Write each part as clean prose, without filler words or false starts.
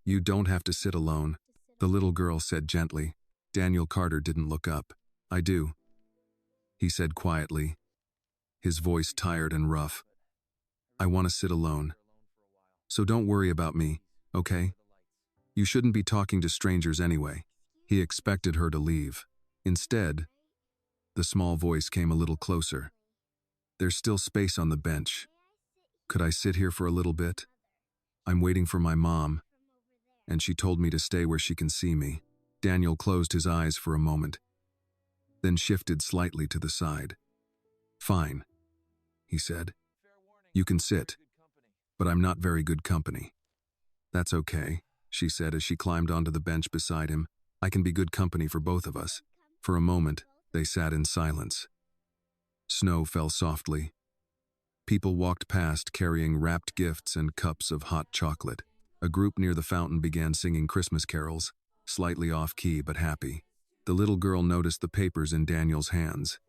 You don't have to sit alone, the little girl said gently. Daniel Carter didn't look up. I do, he said quietly, his voice tired and rough. I want to sit alone. So don't worry about me, okay? You shouldn't be talking to strangers anyway. He expected her to leave. Instead, the small voice came a little closer. There's still space on the bench. Could I sit here for a little bit? I'm waiting for my mom, and she told me to stay where she can see me. Daniel closed his eyes for a moment, then shifted slightly to the side. Fine, he said. You can sit, but I'm not very good company. That's okay, she said as she climbed onto the bench beside him. I can be good company for both of us. For a moment, they sat in silence. Snow fell softly. People walked past carrying wrapped gifts and cups of hot chocolate. A group near the fountain began singing Christmas carols, slightly off-key but happy. The little girl noticed the papers in Daniel's hands.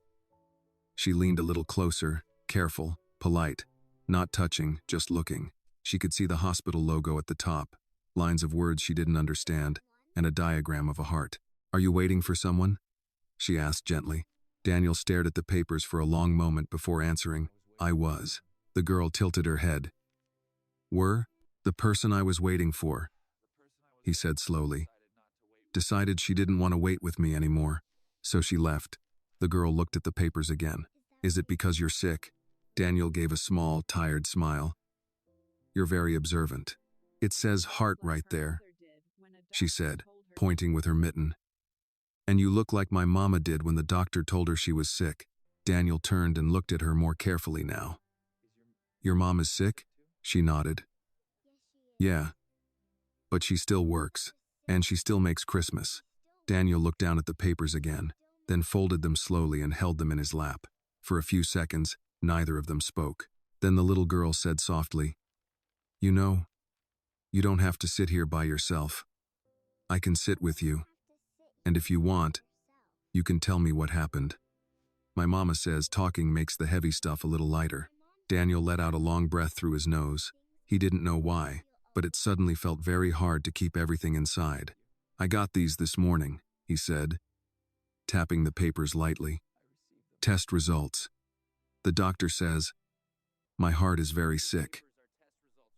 She leaned a little closer, careful, polite, not touching, just looking. She could see the hospital logo at the top, lines of words she didn't understand, and a diagram of a heart. Are you waiting for someone? She asked gently. Daniel stared at the papers for a long moment before answering. I was. The girl tilted her head. Were? The person I was waiting for, he said slowly. Decided she didn't want to wait with me anymore, so she left. The girl looked at the papers again. Is it because you're sick? Daniel gave a small, tired smile. You're very observant. It says heart right there, she said, pointing with her mitten. And you look like my mama did when the doctor told her she was sick. Daniel turned and looked at her more carefully now. Your mom is sick? She nodded. Yeah. But she still works, and she still makes Christmas. Daniel looked down at the papers again, then folded them slowly and held them in his lap. For a few seconds, neither of them spoke. Then the little girl said softly, You know, you don't have to sit here by yourself. I can sit with you. And if you want, you can tell me what happened. My mama says talking makes the heavy stuff a little lighter. Daniel let out a long breath through his nose. He didn't know why, but it suddenly felt very hard to keep everything inside. I got these this morning, he said, tapping the papers lightly. Test results. The doctor says, my heart is very sick.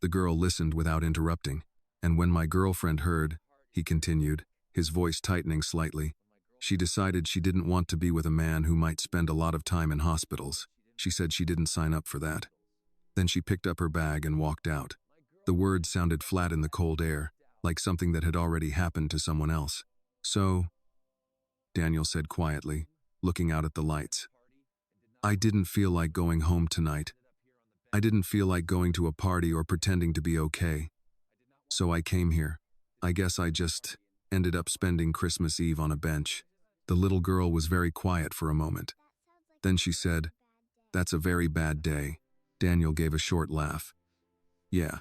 The girl listened without interrupting, and when my girlfriend heard, he continued, his voice tightening slightly, she decided she didn't want to be with a man who might spend a lot of time in hospitals. She said she didn't sign up for that. Then she picked up her bag and walked out. The words sounded flat in the cold air, like something that had already happened to someone else. So, Daniel said quietly, looking out at the lights. I didn't feel like going home tonight. I didn't feel like going to a party or pretending to be okay. So I came here. I guess I just ended up spending Christmas Eve on a bench. The little girl was very quiet for a moment. Then she said, That's a very bad day. Daniel gave a short laugh. Yeah,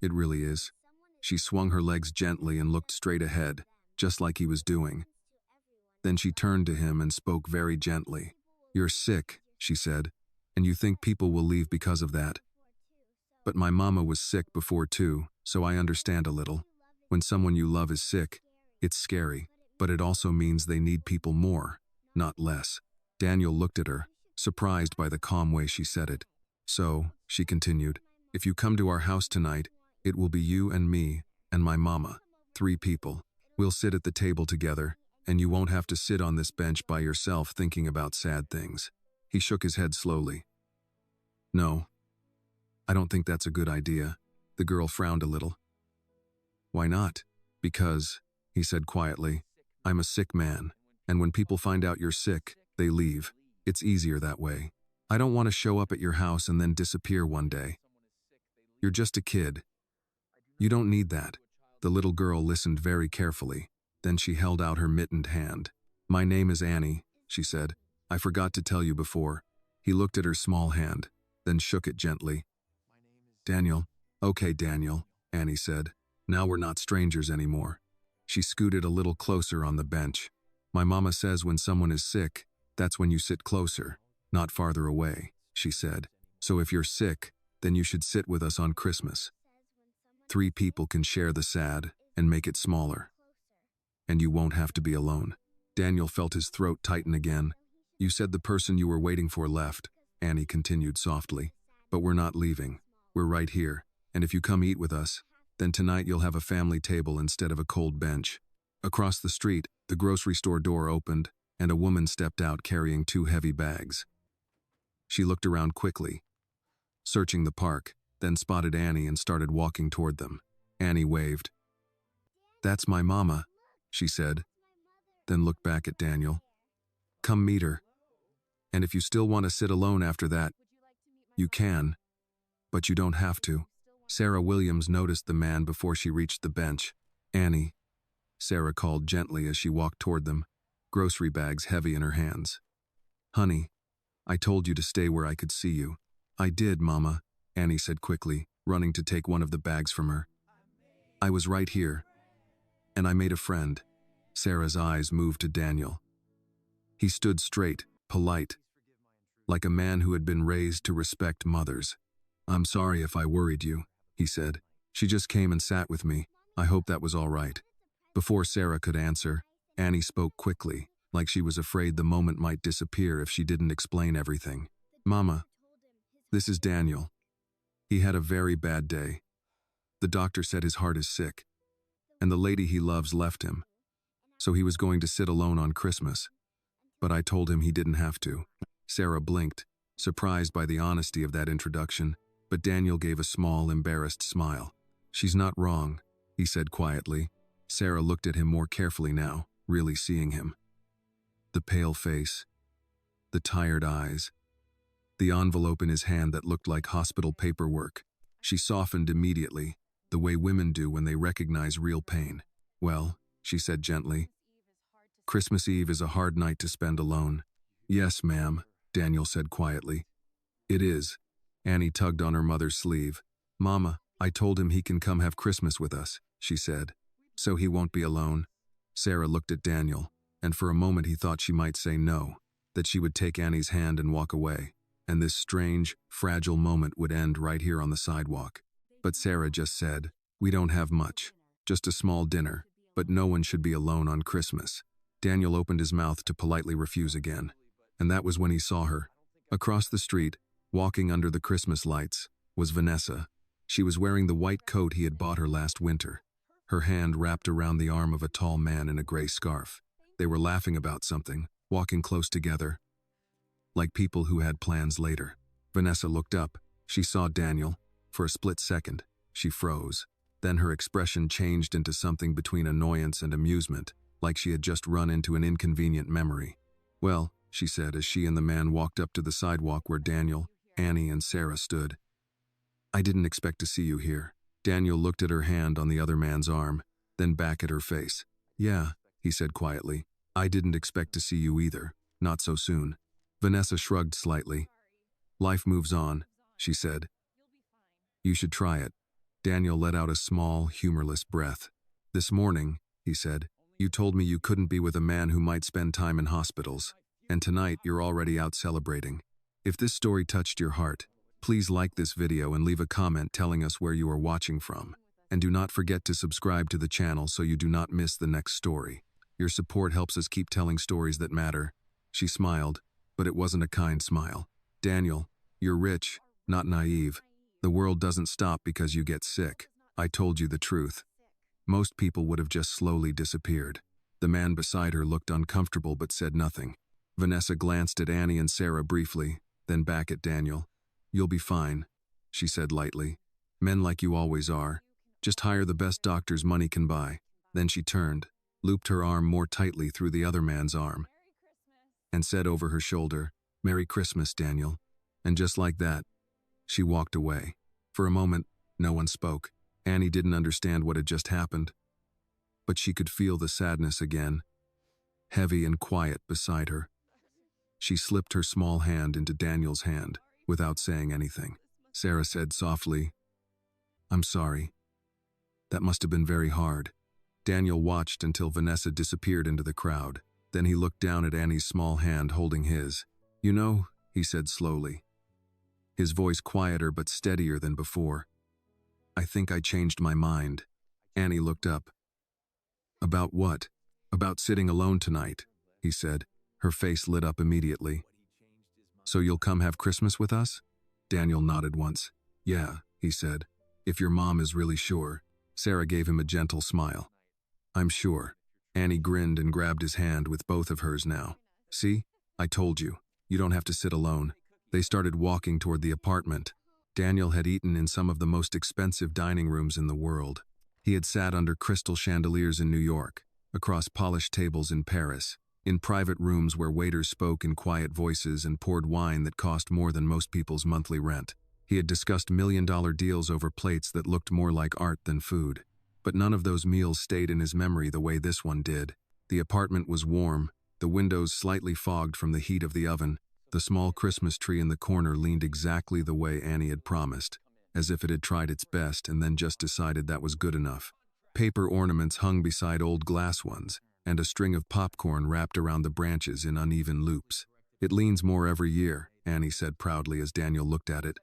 it really is. She swung her legs gently and looked straight ahead, just like he was doing. Then she turned to him and spoke very gently. You're sick, she said, and you think people will leave because of that. But my mama was sick before too, so I understand a little. When someone you love is sick, it's scary, but it also means they need people more, not less. Daniel looked at her, surprised by the calm way she said it. So, she continued, if you come to our house tonight, it will be you and me and my mama, 3 people. We'll sit at the table together, and you won't have to sit on this bench by yourself thinking about sad things. He shook his head slowly. No, I don't think that's a good idea. The girl frowned a little. Why not? Because, he said quietly, I'm a sick man, and when people find out you're sick, they leave. It's easier that way. I don't want to show up at your house and then disappear one day. You're just a kid. You don't need that. The little girl listened very carefully. Then she held out her mittened hand. My name is Annie, she said. I forgot to tell you before. He looked at her small hand, then shook it gently. Daniel. Okay, Daniel, Annie said. Now we're not strangers anymore. She scooted a little closer on the bench. My mama says when someone is sick, that's when you sit closer, not farther away, she said. So if you're sick, then you should sit with us on Christmas. 3 people can share the sad and make it smaller. And you won't have to be alone. Daniel felt his throat tighten again. You said the person you were waiting for left, Annie continued softly. But we're not leaving. We're right here. And if you come eat with us, then tonight you'll have a family table instead of a cold bench. Across the street, the grocery store door opened, and a woman stepped out carrying 2 heavy bags. She looked around quickly, searching the park, then spotted Annie and started walking toward them. Annie waved. "That's my mama," she said, then looked back at Daniel. "Come meet her. And if you still want to sit alone after that, you can, but you don't have to." Sarah Williams noticed the man before she reached the bench. "Annie," Sarah called gently as she walked toward them, grocery bags heavy in her hands. "Honey, I told you to stay where I could see you." "I did, Mama," Annie said quickly, running to take one of the bags from her. "I was right here, and I made a friend." Sarah's eyes moved to Daniel. He stood straight, polite, like a man who had been raised to respect mothers. "I'm sorry if I worried you," he said. "She just came and sat with me. I hope that was all right." Before Sarah could answer, Annie spoke quickly, like she was afraid the moment might disappear if she didn't explain everything. "Mama, this is Daniel. He had a very bad day. The doctor said his heart is sick, and the lady he loves left him, so he was going to sit alone on Christmas. But I told him he didn't have to." Sarah blinked, surprised by the honesty of that introduction, but Daniel gave a small, embarrassed smile. "She's not wrong," he said quietly. Sarah looked at him more carefully now, really seeing him. The pale face, the tired eyes, the envelope in his hand that looked like hospital paperwork. She softened immediately, the way women do when they recognize real pain. "Well," she said gently, "Christmas Eve is a hard night to spend alone." "Yes, ma'am," Daniel said quietly. "It is." Annie tugged on her mother's sleeve. "Mama, I told him he can come have Christmas with us," she said. "So he won't be alone." Sarah looked at Daniel, and for a moment he thought she might say no, that she would take Annie's hand and walk away, and this strange, fragile moment would end right here on the sidewalk. But Sarah just said, "We don't have much, just a small dinner, but no one should be alone on Christmas." Daniel opened his mouth to politely refuse again, and that was when he saw her. Across the street, walking under the Christmas lights, was Vanessa. She was wearing the white coat he had bought her last winter, her hand wrapped around the arm of a tall man in a gray scarf. They were laughing about something, walking close together, like people who had plans later. Vanessa looked up. She saw Daniel. For a split second, she froze. Then her expression changed into something between annoyance and amusement, like she had just run into an inconvenient memory. "Well," she said as she and the man walked up to the sidewalk where Daniel, Annie, and Sarah stood. "I didn't expect to see you here." Daniel looked at her hand on the other man's arm, then back at her face. "Yeah," he said quietly. "I didn't expect to see you either. Not so soon." Vanessa shrugged slightly. "Life moves on," she said. "You should try it." Daniel let out a small, humorless breath. "This morning," he said, "you told me you couldn't be with a man who might spend time in hospitals, and tonight you're already out celebrating. If this story touched your heart, please like this video and leave a comment telling us where you are watching from. And do not forget to subscribe to the channel so you do not miss the next story. Your support helps us keep telling stories that matter." She smiled, but it wasn't a kind smile. "Daniel, you're rich, not naive. The world doesn't stop because you get sick. I told you the truth." Most people would have just slowly disappeared. The man beside her looked uncomfortable but said nothing. Vanessa glanced at Annie and Sarah briefly, then back at Daniel. "You'll be fine," she said lightly. "Men like you always are. Just hire the best doctors money can buy." Then she turned, looped her arm more tightly through the other man's arm, and said over her shoulder, "Merry Christmas, Daniel." And just like that, she walked away. For a moment, no one spoke. Annie didn't understand what had just happened, but she could feel the sadness again, heavy and quiet beside her. She slipped her small hand into Daniel's hand without saying anything. Sarah said softly, "I'm sorry. That must have been very hard." Daniel watched until Vanessa disappeared into the crowd. Then he looked down at Annie's small hand holding his. "You know," he said slowly, his voice quieter but steadier than before, I think I changed my mind. Annie looked up. About what? About sitting alone tonight, he said. Her face lit up immediately. So you'll come have Christmas with us? Daniel nodded once. Yeah, he said. If your mom is really sure. Sarah gave him a gentle smile. I'm sure. Annie grinned and grabbed his hand with both of hers now. See? I told you. You don't have to sit alone. They started walking toward the apartment. Daniel had eaten in some of the most expensive dining rooms in the world. He had sat under crystal chandeliers in New York, across polished tables in Paris, in private rooms where waiters spoke in quiet voices and poured wine that cost more than most people's monthly rent. He had discussed million-dollar deals over plates that looked more like art than food. But none of those meals stayed in his memory the way this one did. The apartment was warm, the windows slightly fogged from the heat of the oven. The small Christmas tree in the corner leaned exactly the way Annie had promised, as if it had tried its best and then just decided that was good enough. Paper ornaments hung beside old glass ones, and a string of popcorn wrapped around the branches in uneven loops. It leans more every year, Annie said proudly as Daniel looked at it.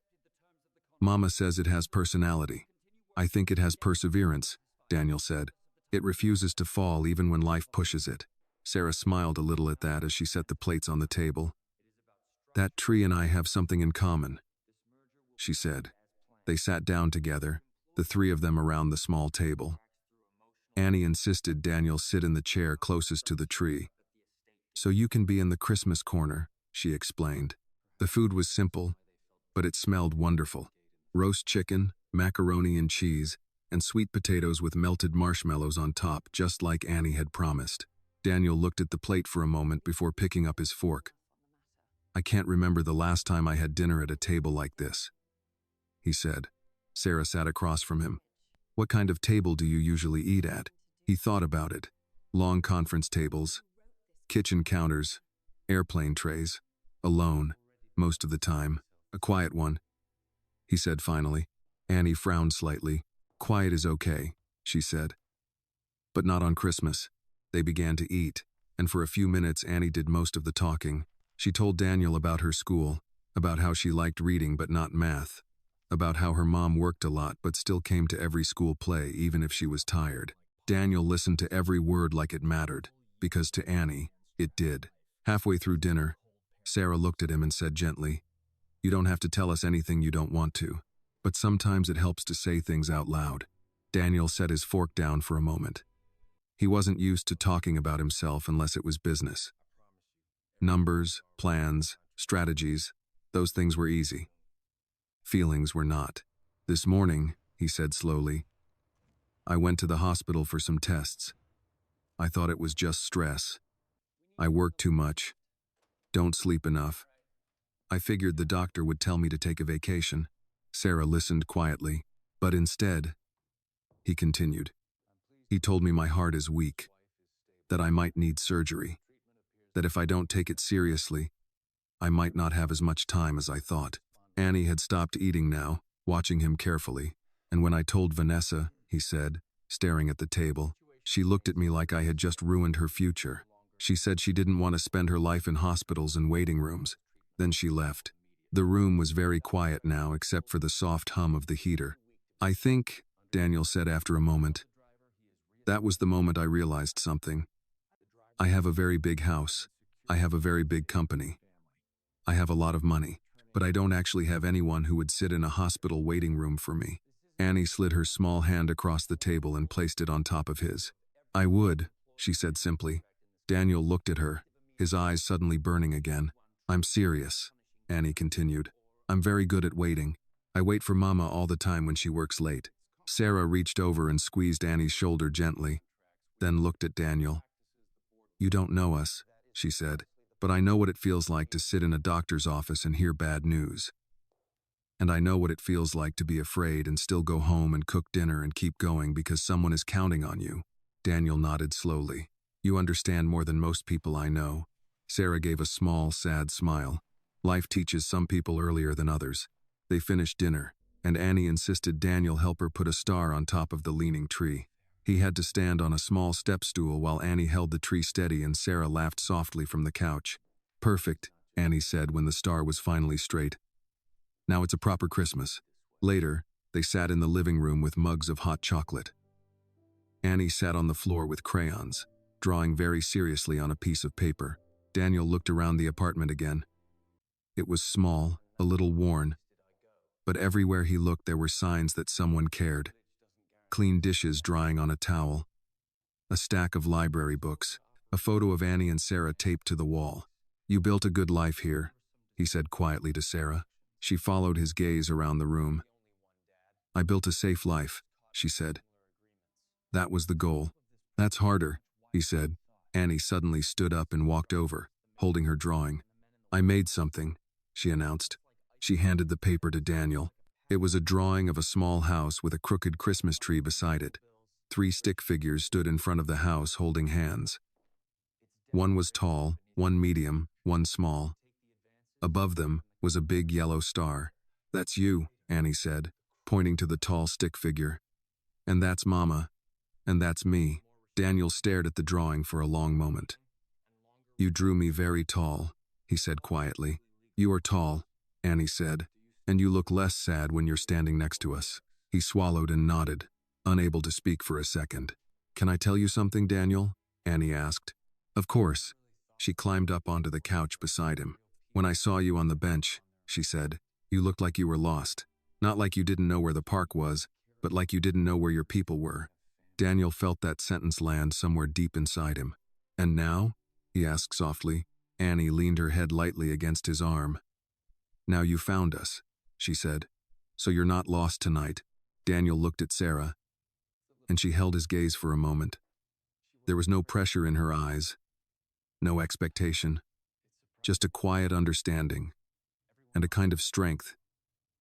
Mama says it has personality. I think it has perseverance, Daniel said. It refuses to fall even when life pushes it. Sarah smiled a little at that as she set the plates on the table. That tree and I have something in common, she said. They sat down together, the three of them around the small table. Annie insisted Daniel sit in the chair closest to the tree. So you can be in the Christmas corner, she explained. The food was simple, but it smelled wonderful. Roast chicken, macaroni and cheese, and sweet potatoes with melted marshmallows on top, just like Annie had promised. Daniel looked at the plate for a moment before picking up his fork. I can't remember the last time I had dinner at a table like this, he said. Sarah sat across from him. What kind of table do you usually eat at? He thought about it. Long conference tables, kitchen counters, airplane trays, alone, most of the time, a quiet one, he said finally. Annie frowned slightly. Quiet is okay, she said. But not on Christmas. They began to eat, and for a few minutes Annie did most of the talking. She told Daniel about her school, about how she liked reading but not math, about how her mom worked a lot but still came to every school play even if she was tired. Daniel listened to every word like it mattered, because to Annie, it did. Halfway through dinner, Sarah looked at him and said gently, You don't have to tell us anything you don't want to, but sometimes it helps to say things out loud. Daniel set his fork down for a moment. He wasn't used to talking about himself unless it was business. Numbers, plans, strategies, those things were easy. Feelings were not. This morning, he said slowly, I went to the hospital for some tests. I thought it was just stress. I work too much. Don't sleep enough. I figured the doctor would tell me to take a vacation. Sarah listened quietly, but instead, he continued. He told me my heart is weak, that I might need surgery, that if I don't take it seriously, I might not have as much time as I thought. Annie had stopped eating now, watching him carefully, and when I told Vanessa, he said, staring at the table, she looked at me like I had just ruined her future. She said she didn't want to spend her life in hospitals and waiting rooms. Then she left. The room was very quiet now except for the soft hum of the heater. I think, Daniel said after a moment, that was the moment I realized something. I have a very big house. I have a very big company. I have a lot of money, but I don't actually have anyone who would sit in a hospital waiting room for me. Annie slid her small hand across the table and placed it on top of his. I would, she said simply. Daniel looked at her, his eyes suddenly burning again. I'm serious, Annie continued. I'm very good at waiting. I wait for Mama all the time when she works late. Sarah reached over and squeezed Annie's shoulder gently, then looked at Daniel. You don't know us, she said, but I know what it feels like to sit in a doctor's office and hear bad news. And I know what it feels like to be afraid and still go home and cook dinner and keep going because someone is counting on you. Daniel nodded slowly. You understand more than most people I know. Sarah gave a small, sad smile. Life teaches some people earlier than others. They finished dinner, and Annie insisted Daniel help her put a star on top of the leaning tree. He had to stand on a small step stool while Annie held the tree steady and Sarah laughed softly from the couch. Perfect, Annie said when the star was finally straight. Now it's a proper Christmas. Later, They sat in the living room with mugs of hot chocolate. Annie sat on the floor with crayons, drawing very seriously on a piece of paper. Daniel looked around the apartment again. It was small, a little worn, but everywhere he looked there were signs that someone cared. Clean dishes drying on a towel, a stack of library books, a photo of Annie and Sarah taped to the wall. "You built a good life here," he said quietly to Sarah. She followed his gaze around the room. "I built a safe life," she said. "That was the goal." "That's harder," he said. Annie suddenly stood up and walked over, holding her drawing. "I made something," she announced. She handed the paper to Daniel. It was a drawing of a small house with a crooked Christmas tree beside it. 3 stick figures stood in front of the house holding hands. One was tall, one medium, one small. Above them was a big yellow star. "That's you," Annie said, pointing to the tall stick figure. "And that's Mama. And that's me." Daniel stared at the drawing for a long moment. "You drew me very tall," he said quietly. "You are tall," Annie said, "and you look less sad when you're standing next to us." He swallowed and nodded, unable to speak for a second. "Can I tell you something, Daniel?" Annie asked. "Of course." She climbed up onto the couch beside him. "When I saw you on the bench," she said, "you looked like you were lost. Not like you didn't know where the park was, but like you didn't know where your people were." Daniel felt that sentence land somewhere deep inside him. "And now?" he asked softly. Annie leaned her head lightly against his arm. "Now you found us," she said. "So you're not lost tonight." Daniel looked at Sarah, and she held his gaze for a moment. There was no pressure in her eyes, no expectation, just a quiet understanding, and a kind of strength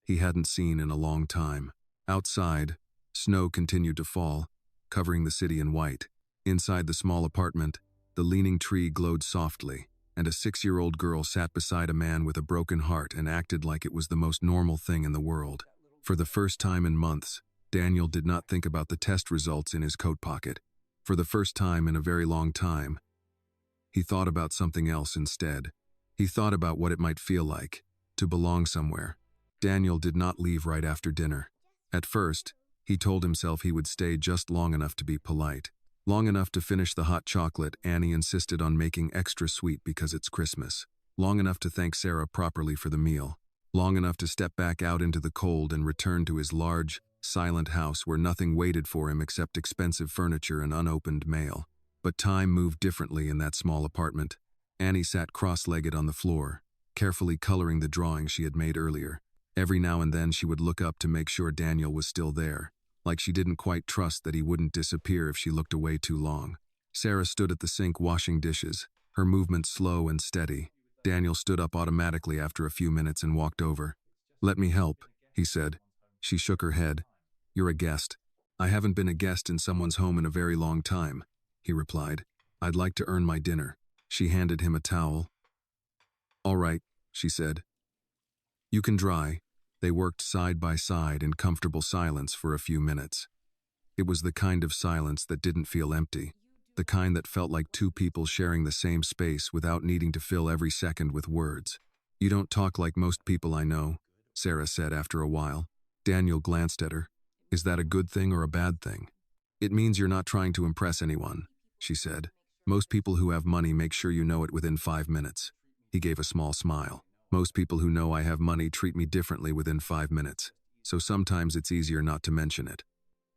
he hadn't seen in a long time. Outside, snow continued to fall, covering the city in white. Inside the small apartment, the leaning tree glowed softly, and a 6-year-old girl sat beside a man with a broken heart and acted like it was the most normal thing in the world. For the first time in months, Daniel did not think about the test results in his coat pocket. For the first time in a very long time, he thought about something else instead. He thought about what it might feel like to belong somewhere. Daniel did not leave right after dinner. At first, he told himself he would stay just long enough to be polite. Long enough to finish the hot chocolate Annie insisted on making extra sweet because it's Christmas. Long enough to thank Sarah properly for the meal. Long enough to step back out into the cold and return to his large, silent house where nothing waited for him except expensive furniture and unopened mail. But time moved differently in that small apartment. Annie sat cross-legged on the floor, carefully coloring the drawing she had made earlier. Every now and then she would look up to make sure Daniel was still there, like she didn't quite trust that he wouldn't disappear if she looked away too long. Sarah stood at the sink washing dishes, her movement slow and steady. Daniel stood up automatically after a few minutes and walked over. "Let me help," he said. She shook her head. "You're a guest." "I haven't been a guest in someone's home in a very long time," he replied. "I'd like to earn my dinner." She handed him a towel. "All right," she said. "You can dry." They worked side by side in comfortable silence for a few minutes. It was the kind of silence that didn't feel empty, the kind that felt like two people sharing the same space without needing to fill every second with words. "You don't talk like most people I know," Sarah said after a while. Daniel glanced at her. "Is that a good thing or a bad thing?" "It means you're not trying to impress anyone," she said. "Most people who have money make sure you know it within 5 minutes." He gave a small smile. "Most people who know I have money treat me differently within 5 minutes, so sometimes it's easier not to mention it."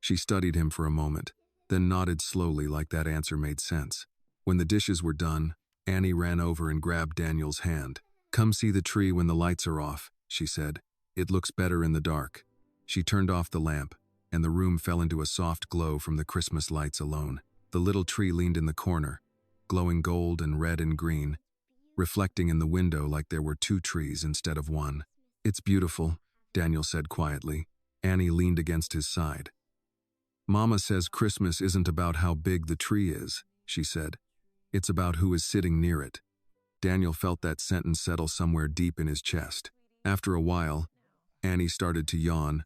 She studied him for a moment, then nodded slowly like that answer made sense. When the dishes were done, Annie ran over and grabbed Daniel's hand. "Come see the tree when the lights are off," she said. "It looks better in the dark." She turned off the lamp, and the room fell into a soft glow from the Christmas lights alone. The little tree leaned in the corner, glowing gold and red and green, reflecting in the window like there were 2 trees instead of 1. "It's beautiful," Daniel said quietly. Annie leaned against his side. "Mama says Christmas isn't about how big the tree is," she said. "It's about who is sitting near it." Daniel felt that sentence settle somewhere deep in his chest. After a while, Annie started to yawn,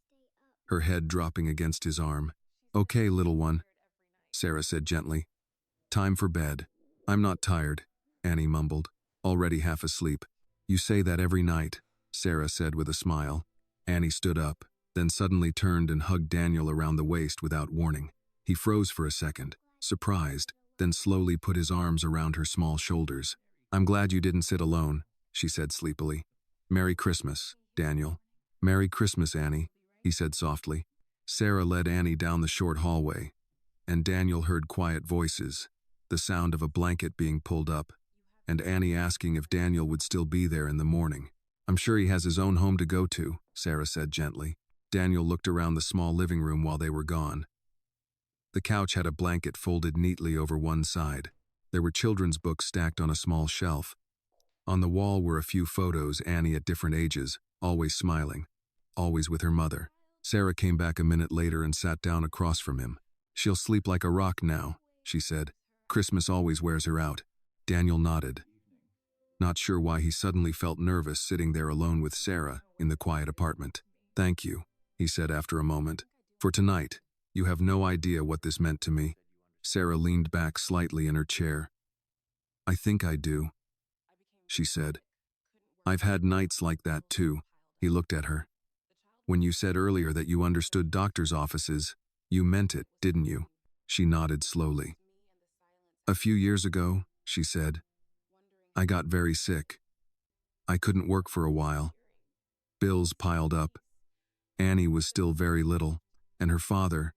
her head dropping against his arm. "Okay, little one," Sarah said gently. "Time for bed." "I'm not tired," Annie mumbled, already half asleep. "You say that every night," Sarah said with a smile. Annie stood up. then suddenly turned and hugged Daniel around the waist without warning. He froze for a second, surprised, then slowly put his arms around her small shoulders. "I'm glad you didn't sit alone," she said sleepily. "Merry Christmas, Daniel." "Merry Christmas, Annie," he said softly. Sarah led Annie down the short hallway, and Daniel heard quiet voices, the sound of a blanket being pulled up, and Annie asking if Daniel would still be there in the morning. "I'm sure he has his own home to go to," Sarah said gently. Daniel looked around the small living room while they were gone. The couch had a blanket folded neatly over one side. There were children's books stacked on a small shelf. On the wall were a few photos, Annie at different ages, always smiling, always with her mother. Sarah came back a minute later and sat down across from him. "She'll sleep like a rock now," she said. "Christmas always wears her out." Daniel nodded, not sure why he suddenly felt nervous sitting there alone with Sarah in the quiet apartment. "Thank you," he said after a moment. "For tonight. You have no idea what this meant to me." Sarah leaned back slightly in her chair. "I think I do," she said. "I've had nights like that too." He looked at her. "When you said earlier that you understood doctors' offices, you meant it, didn't you?" She nodded slowly. "A few years ago," she said, "I got very sick. I couldn't work for a while. Bills piled up. Annie was still very little, and her father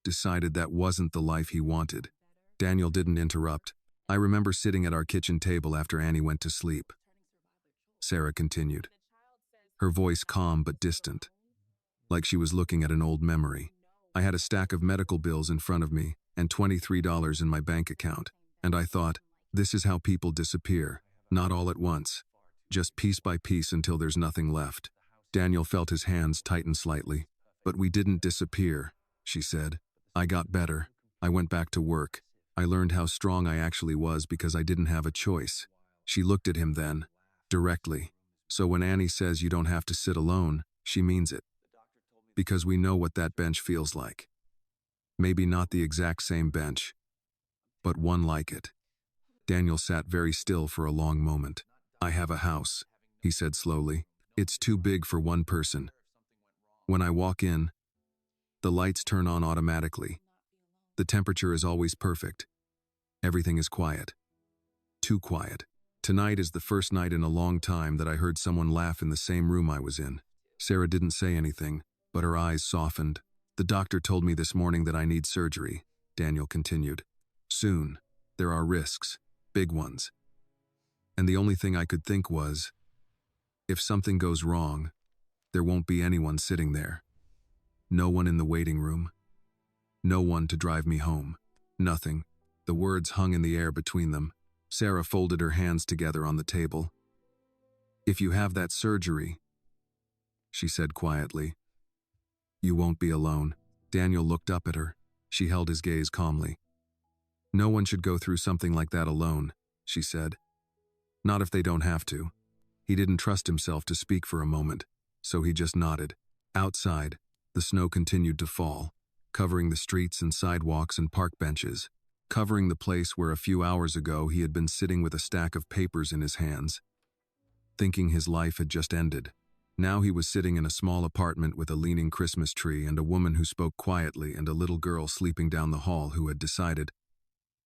decided that wasn't the life he wanted." Daniel didn't interrupt. "I remember sitting at our kitchen table after Annie went to sleep," Sarah continued, her voice calm but distant, like she was looking at an old memory. "I had a stack of medical bills in front of me and $23 in my bank account, and I thought, this is how people disappear, not all at once, just piece by piece until there's nothing left." Daniel felt his hands tighten slightly. "But we didn't disappear," she said. "I got better. I went back to work. I learned how strong I actually was because I didn't have a choice." She looked at him then, directly. "So when Annie says you don't have to sit alone, she means it. Because we know what that bench feels like. Maybe not the exact same bench, but one like it." Daniel sat very still for a long moment. "I have a house," he said slowly. "It's too big for one person. When I walk in, the lights turn on automatically. The temperature is always perfect. Everything is quiet. Too quiet. Tonight is the first night in a long time that I heard someone laugh in the same room I was in." Sarah didn't say anything, but her eyes softened. "The doctor told me this morning that I need surgery," Daniel continued. "Soon. There are risks, big ones. And the only thing I could think was, if something goes wrong, there won't be anyone sitting there. No one in the waiting room. No one to drive me home. Nothing." The words hung in the air between them. Sarah folded her hands together on the table. "If you have that surgery," she said quietly, "you won't be alone." Daniel looked up at her. She held his gaze calmly. "No one should go through something like that alone," she said. "Not if they don't have to." He didn't trust himself to speak for a moment, so he just nodded. Outside, the snow continued to fall, covering the streets and sidewalks and park benches, covering the place where a few hours ago he had been sitting with a stack of papers in his hands, thinking his life had just ended. Now he was sitting in a small apartment with a leaning Christmas tree and a woman who spoke quietly and a little girl sleeping down the hall who had decided,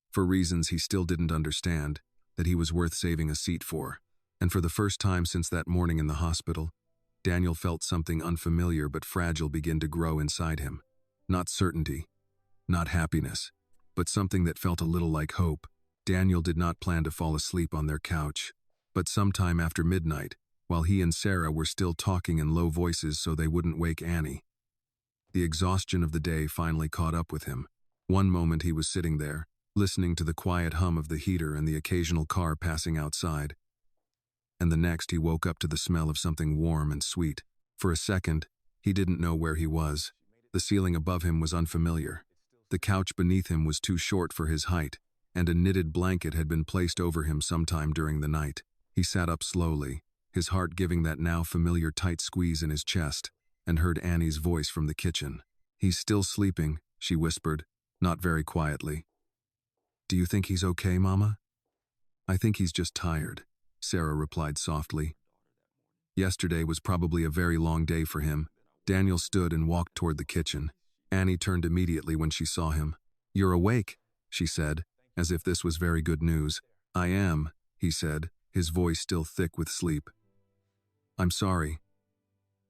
for reasons he still didn't understand, that he was worth saving a seat for. And for the first time since that morning in the hospital, Daniel felt something unfamiliar but fragile begin to grow inside him. Not certainty, not happiness, but something that felt a little like hope. Daniel did not plan to fall asleep on their couch, but sometime after midnight, while he and Sarah were still talking in low voices so they wouldn't wake Annie, the exhaustion of the day finally caught up with him. One moment he was sitting there, listening to the quiet hum of the heater and the occasional car passing outside, and the next he woke up to the smell of something warm and sweet. For a second, he didn't know where he was. The ceiling above him was unfamiliar. The couch beneath him was too short for his height, and a knitted blanket had been placed over him sometime during the night. He sat up slowly, his heart giving that now familiar tight squeeze in his chest, and heard Annie's voice from the kitchen. "He's still sleeping," she whispered, not very quietly. "Do you think he's okay, Mama?" "I think he's just tired," Sarah replied softly. "Yesterday was probably a very long day for him. Daniel stood and walked toward the kitchen. Annie turned immediately when she saw him. "You're awake," she said, as if this was very good news. "I am," he said, his voice still thick with sleep. "I'm sorry.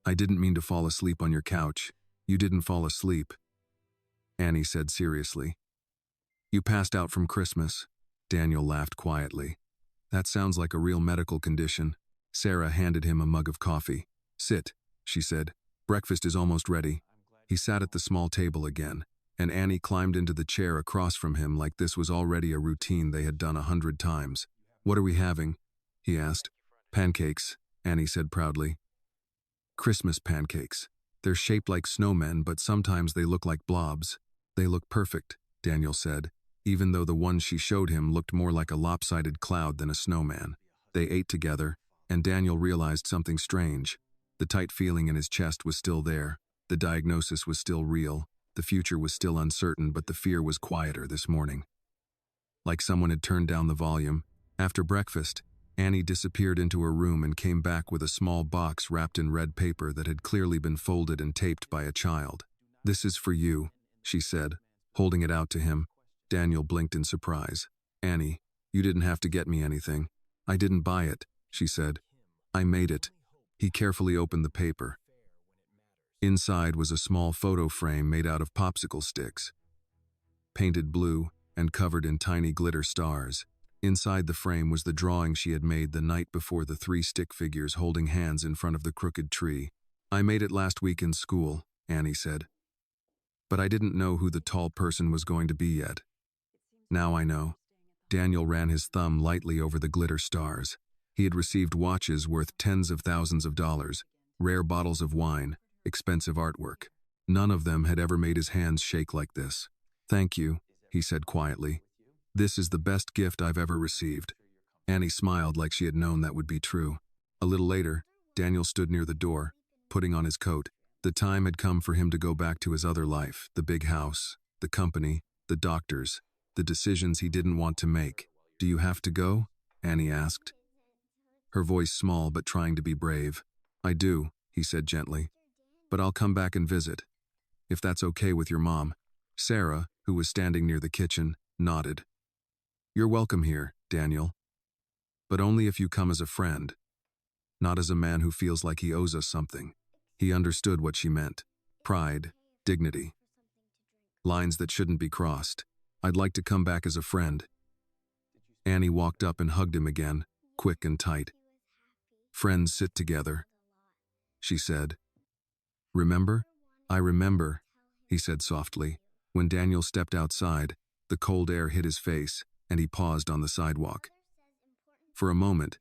I didn't mean to fall asleep on your couch." "You didn't fall asleep," Annie said seriously. "You passed out from Christmas." Daniel laughed quietly. "That sounds like a real medical condition." Sarah handed him a mug of coffee. "Sit," she said. "Breakfast is almost ready." He sat at the small table again, and Annie climbed into the chair across from him like this was already a routine they had done 100 times. "What are we having?" he asked. "Pancakes," Annie said proudly. "Christmas pancakes. They're shaped like snowmen, but sometimes they look like blobs." "They look perfect," Daniel said, even though the one she showed him looked more like a lopsided cloud than a snowman. They ate together, and Daniel realized something strange. The tight feeling in his chest was still there. The diagnosis was still real. The future was still uncertain, but the fear was quieter this morning. Like someone had turned down the volume. After breakfast, Annie disappeared into her room and came back with a small box wrapped in red paper that had clearly been folded and taped by a child. "This is for you," she said, holding it out to him. Daniel blinked in surprise. "Annie, you didn't have to get me anything." "I didn't buy it," she said. "I made it." He carefully opened the paper. Inside was a small photo frame made out of popsicle sticks, painted blue and covered in tiny glitter stars. Inside the frame was the drawing she had made the night before, the 3 stick figures holding hands in front of the crooked tree. "I made it last week in school," Annie said. "But I didn't know who the tall person was going to be yet. Now I know." Daniel ran his thumb lightly over the glitter stars. He had received watches worth tens of thousands of dollars, rare bottles of wine, expensive artwork. None of them had ever made his hands shake like this. "Thank you," he said quietly. "This is the best gift I've ever received." Annie smiled like she had known that would be true. A little later, Daniel stood near the door, putting on his coat. The time had come for him to go back to his other life, the big house, the company, the doctors, the decisions he didn't want to make. "Do you have to go?" Annie asked, her voice small but trying to be brave. "I do," he said gently. "But I'll come back and visit, if that's okay with your mom." Sarah, who was standing near the kitchen, nodded. "You're welcome here, Daniel. But only if you come as a friend, not as a man who feels like he owes us something." He understood what she meant. Pride, dignity. Lines that shouldn't be crossed. "I'd like to come back as a friend." Annie walked up and hugged him again, quick and tight. "Friends sit together," she said. "Remember?" "I remember," he said softly. When Daniel stepped outside, the cold air hit his face, and he paused on the sidewalk. For a moment,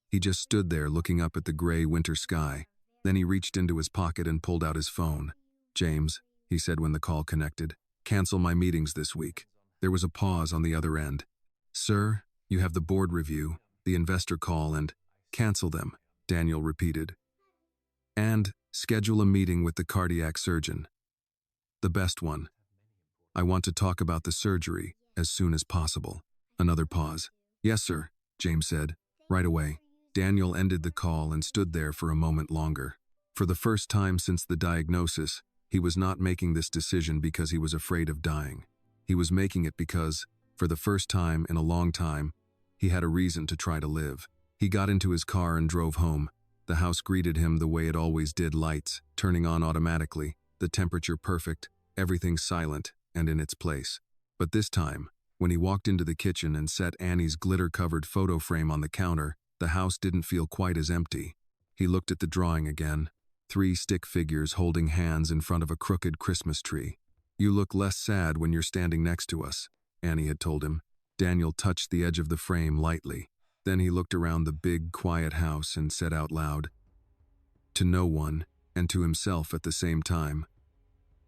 he just stood there looking up at the gray winter sky. Then he reached into his pocket and pulled out his phone. "James," he said when the call connected, "cancel my meetings this week." There was a pause on the other end. "Sir, you have the board review, the investor call, and—" "Cancel them," Daniel repeated. "And schedule a meeting with the cardiac surgeon. The best one. I want to talk about the surgery as soon as possible." Another pause. "Yes, sir," James said. "Right away." Daniel ended the call and stood there for a moment longer. For the first time since the diagnosis, he was not making this decision because he was afraid of dying. He was making it because, for the first time in a long time, he had a reason to try to live. He got into his car and drove home. The house greeted him the way it always did, lights turning on automatically, the temperature perfect, everything silent and in its place. But this time, when he walked into the kitchen and set Annie's glitter-covered photo frame on the counter, the house didn't feel quite as empty. He looked at the drawing again. 3 stick figures holding hands in front of a crooked Christmas tree. "You look less sad when you're standing next to us," Annie had told him. Daniel touched the edge of the frame lightly. Then he looked around the big, quiet house and said out loud, to no one and to himself at the same time,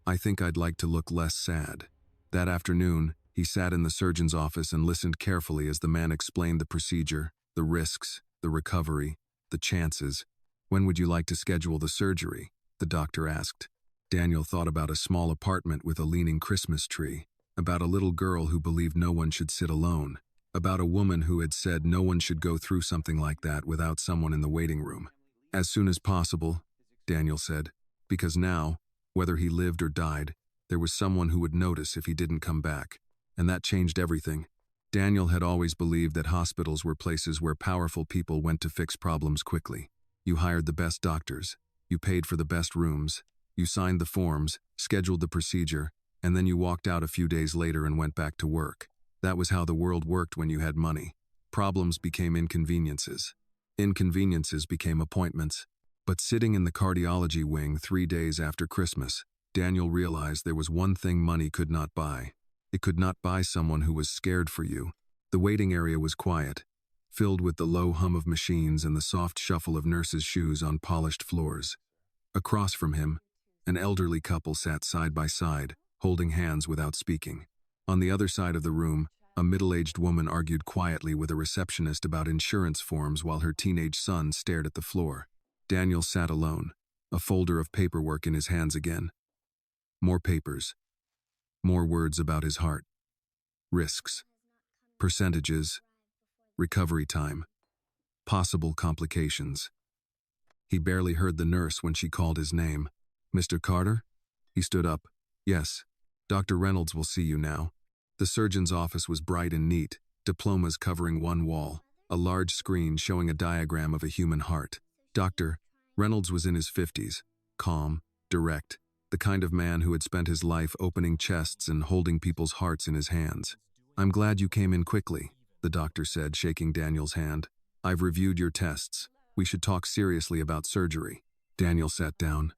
"I think I'd like to look less sad." That afternoon, he sat in the surgeon's office and listened carefully as the man explained the procedure, the risks, the recovery, the chances. "When would you like to schedule the surgery?" the doctor asked. Daniel thought about a small apartment with a leaning Christmas tree, about a little girl who believed no one should sit alone, about a woman who had said no one should go through something like that without someone in the waiting room. "As soon as possible," Daniel said. Because now, whether he lived or died, there was someone who would notice if he didn't come back. And that changed everything. Daniel had always believed that hospitals were places where powerful people went to fix problems quickly. You hired the best doctors. You paid for the best rooms. You signed the forms, scheduled the procedure, and then you walked out a few days later and went back to work. That was how the world worked when you had money. Problems became inconveniences. Inconveniences became appointments. But sitting in the cardiology wing 3 days after Christmas, Daniel realized there was one thing money could not buy. It could not buy someone who was scared for you. The waiting area was quiet, filled with the low hum of machines and the soft shuffle of nurses' shoes on polished floors. Across from him, an elderly couple sat side by side, holding hands without speaking. On the other side of the room, a middle-aged woman argued quietly with a receptionist about insurance forms while her teenage son stared at the floor. Daniel sat alone, a folder of paperwork in his hands again. More papers. More words about his heart. Risks. Percentages. Recovery time. Possible complications. He barely heard the nurse when she called his name. "Mr. Carter?" He stood up. "Yes. Dr. Reynolds will see you now." The surgeon's office was bright and neat, diplomas covering one wall, a large screen showing a diagram of a human heart. Dr. Reynolds was in his 50s, calm, direct, the kind of man who had spent his life opening chests and holding people's hearts in his hands. "I'm glad you came in quickly," the doctor said, shaking Daniel's hand. "I've reviewed your tests. We should talk seriously about surgery." Daniel sat down.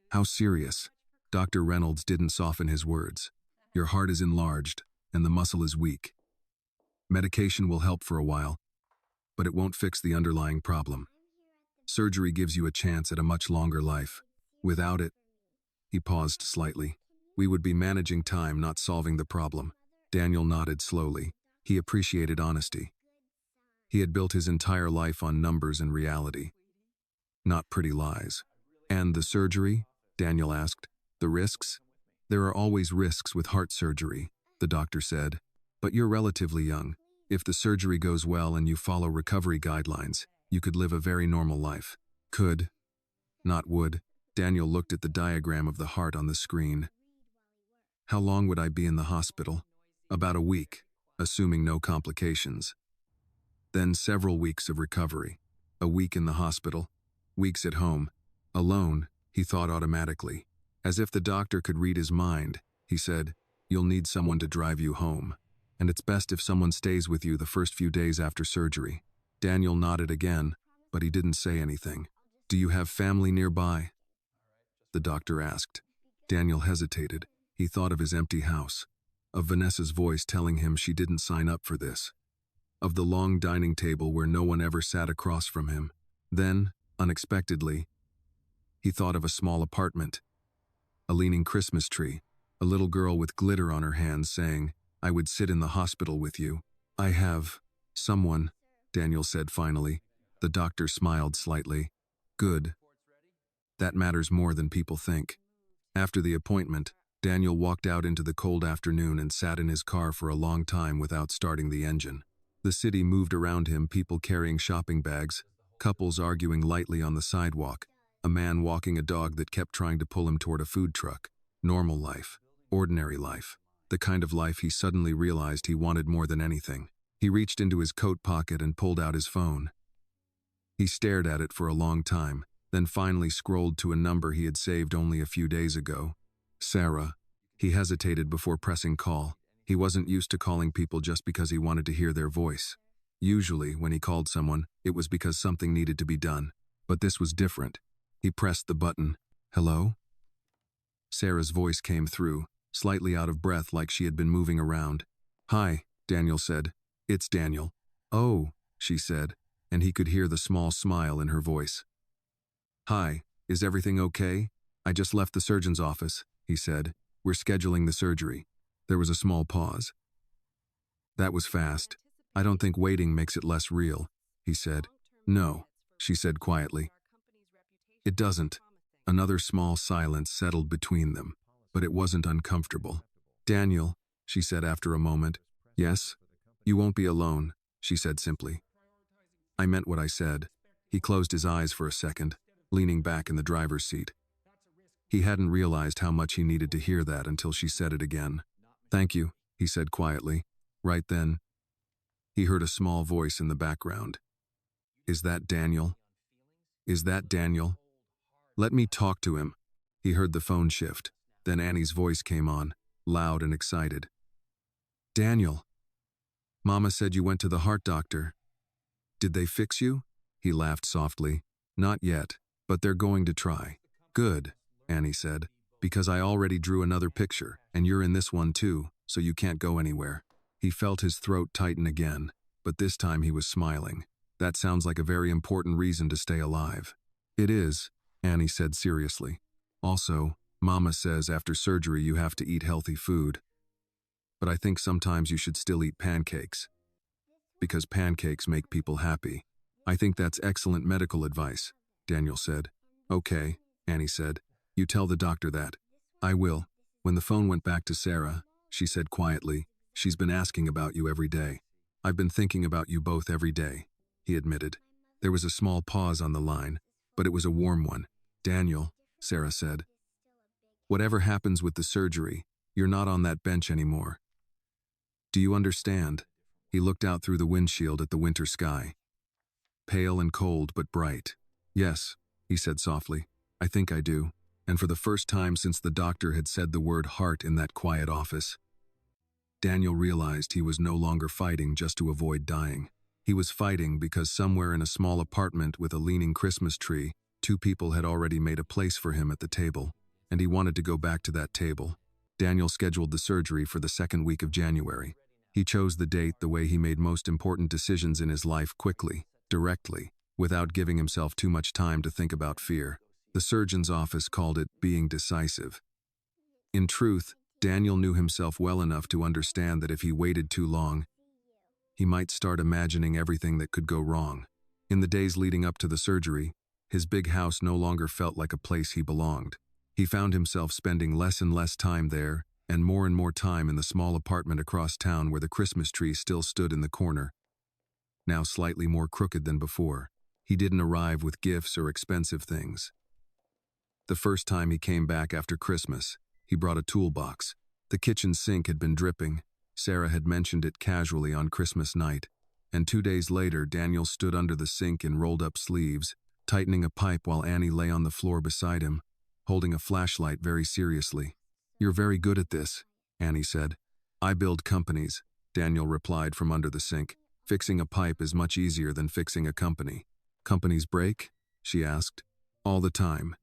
"How serious?" Dr. Reynolds didn't soften his words. "Your heart is enlarged, and the muscle is weak. Medication will help for a while, but it won't fix the underlying problem. Surgery gives you a chance at a much longer life. Without it," he paused slightly, "we would be managing time, not solving the problem." Daniel nodded slowly. He appreciated honesty. He had built his entire life on numbers and reality, not pretty lies. "And the surgery?" Daniel asked. "The risks?" "There are always risks with heart surgery," the doctor said. "But you're relatively young. If the surgery goes well and you follow recovery guidelines, you could live a very normal life." "Could, not would." Daniel looked at the diagram of the heart on the screen. "How long would I be in the hospital?" "About a week, assuming no complications. Then several weeks of recovery. A week in the hospital, weeks at home. Alone," he thought automatically. As if the doctor could read his mind, he said, "You'll need someone to drive you home. And it's best if someone stays with you the first few days after surgery." Daniel nodded again, but he didn't say anything. "Do you have family nearby?" the doctor asked. Daniel hesitated. He thought of his empty house, of Vanessa's voice telling him she didn't sign up for this, of the long dining table where no one ever sat across from him. Then, unexpectedly, he thought of a small apartment, a leaning Christmas tree, a little girl with glitter on her hands saying, "I would sit in the hospital with you." "I have someone," Daniel said finally. The doctor smiled slightly. "Good. That matters more than people think." After the appointment, Daniel walked out into the cold afternoon and sat in his car for a long time without starting the engine. The city moved around him, people carrying shopping bags, couples arguing lightly on the sidewalk, a man walking a dog that kept trying to pull him toward a food truck. Normal life. Ordinary life. The kind of life he suddenly realized he wanted more than anything. He reached into his coat pocket and pulled out his phone. He stared at it for a long time, then finally scrolled to a number he had saved only a few days ago. Sarah. He hesitated before pressing call. He wasn't used to calling people just because he wanted to hear their voice. Usually, when he called someone, it was because something needed to be done. But this was different. He pressed the button. "Hello?" Sarah's voice came through, slightly out of breath like she had been moving around. "Hi," Daniel said. "It's Daniel." "Oh," she said, and he could hear the small smile in her voice. "Hi, is everything okay? I just left the surgeon's office," he said. "We're scheduling the surgery." There was a small pause. "That was fast. I don't think waiting makes it less real," he said. "No," she said quietly. "It doesn't." Another small silence settled between them, but it wasn't uncomfortable. "Daniel," she said after a moment. "Yes?" "You won't be alone," she said simply. "I meant what I said." He closed his eyes for a second, leaning back in the driver's seat. He hadn't realized how much he needed to hear that until she said it again. "Thank you," he said quietly. Right then, he heard a small voice in the background. "Is that Daniel? Is that Daniel? Let me talk to him." He heard the phone shift. Then Annie's voice came on, loud and excited. "Daniel, Mama said you went to the heart doctor. Did they fix you?" He laughed softly. "Not yet, but they're going to try." "Good," Annie said, "because I already drew another picture, and you're in this one too, so you can't go anywhere." He felt his throat tighten again, but this time he was smiling. "That sounds like a very important reason to stay alive." "It is," Annie said seriously. "Also, Mama says after surgery you have to eat healthy food. But I think sometimes you should still eat pancakes. Because pancakes make people happy." "I think that's excellent medical advice," Daniel said. "Okay," Annie said. "You tell the doctor that." "I will." When the phone went back to Sarah, she said quietly, "She's been asking about you every day." "I've been thinking about you both every day," he admitted. There was a small pause on the line, but it was a warm one. "Daniel," Sarah said, "whatever happens with the surgery, you're not on that bench anymore. Do you understand?" He looked out through the windshield at the winter sky. Pale and cold, but bright. "Yes," he said softly. "I think I do." And for the first time since the doctor had said the word heart in that quiet office, Daniel realized he was no longer fighting just to avoid dying. He was fighting because somewhere in a small apartment with a leaning Christmas tree, two people had already made a place for him at the table, and he wanted to go back to that table. Daniel scheduled the surgery for the second week of January. He chose the date the way he made most important decisions in his life, quickly, directly, without giving himself too much time to think about fear. The surgeon's office called it being decisive. In truth, Daniel knew himself well enough to understand that if he waited too long, he might start imagining everything that could go wrong. In the days leading up to the surgery, his big house no longer felt like a place he belonged. He found himself spending less and less time there, and more time in the small apartment across town where the Christmas tree still stood in the corner, now slightly more crooked than before. He didn't arrive with gifts or expensive things. The first time he came back after Christmas, he brought a toolbox. The kitchen sink had been dripping. Sarah had mentioned it casually on Christmas night, and 2 days later Daniel stood under the sink in rolled-up sleeves, tightening a pipe while Annie lay on the floor beside him, holding a flashlight very seriously. "You're very good at this," Annie said. "I build companies," Daniel replied from under the sink. "Fixing a pipe is much easier than fixing a company." "Companies break?" she asked. "All the time,"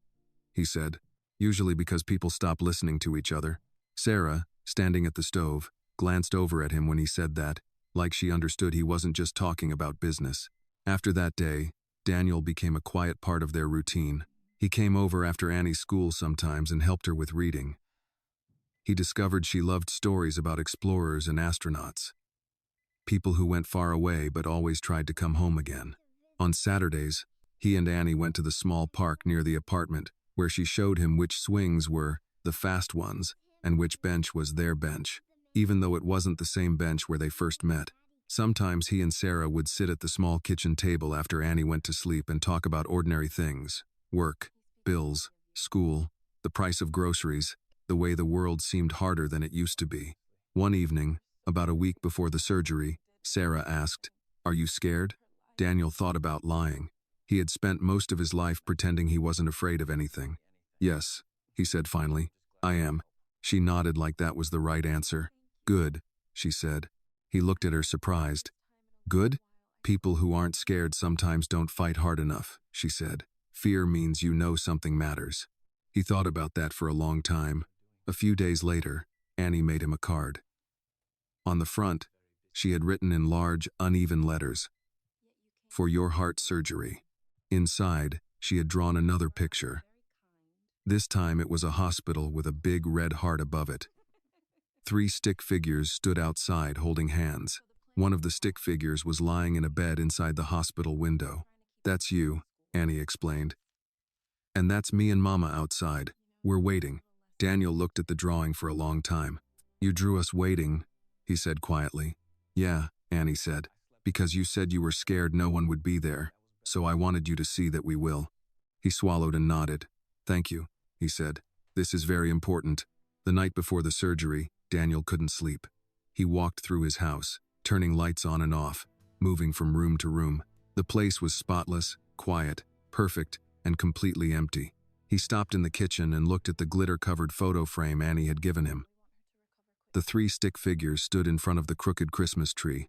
he said, "usually because people stop listening to each other." Sarah, standing at the stove, glanced over at him when he said that, like she understood he wasn't just talking about business. After that day, Daniel became a quiet part of their routine. He came over after Annie's school sometimes and helped her with reading. He discovered she loved stories about explorers and astronauts, people who went far away but always tried to come home again. On Saturdays, he and Annie went to the small park near the apartment, where she showed him which swings were the fast ones and which bench was their bench, even though it wasn't the same bench where they first met. Sometimes he and Sarah would sit at the small kitchen table after Annie went to sleep and talk about ordinary things: work, bills, school, the price of groceries, the way the world seemed harder than it used to be. One evening, about a week before the surgery, Sarah asked, "Are you scared?" Daniel thought about lying. He had spent most of his life pretending he wasn't afraid of anything. "Yes," he said finally, "I am." She nodded like that was the right answer. "Good," she said. He looked at her surprised. "Good? People who aren't scared sometimes don't fight hard enough," she said. "Fear means you know something matters." He thought about that for a long time. A few days later, Annie made him a card. On the front, she had written in large, uneven letters, "For your heart surgery." Inside, she had drawn another picture. This time it was a hospital with a big red heart above it. 3 stick figures stood outside holding hands. One of the stick figures was lying in a bed inside the hospital window. "That's you," Annie explained. "And that's me and Mama outside. We're waiting." Daniel looked at the drawing for a long time. "You drew us waiting," he said quietly. "Yeah," Annie said, "because you said you were scared no one would be there, so I wanted you to see that we will." He swallowed and nodded. "Thank you," he said. This is very important. The night before the surgery, Daniel couldn't sleep. He walked through his house, turning lights on and off, moving from room to room. The place was spotless, quiet, perfect, and completely empty. He stopped in the kitchen and looked at the glitter-covered photo frame Annie had given him. The three stick figures stood in front of the crooked Christmas tree,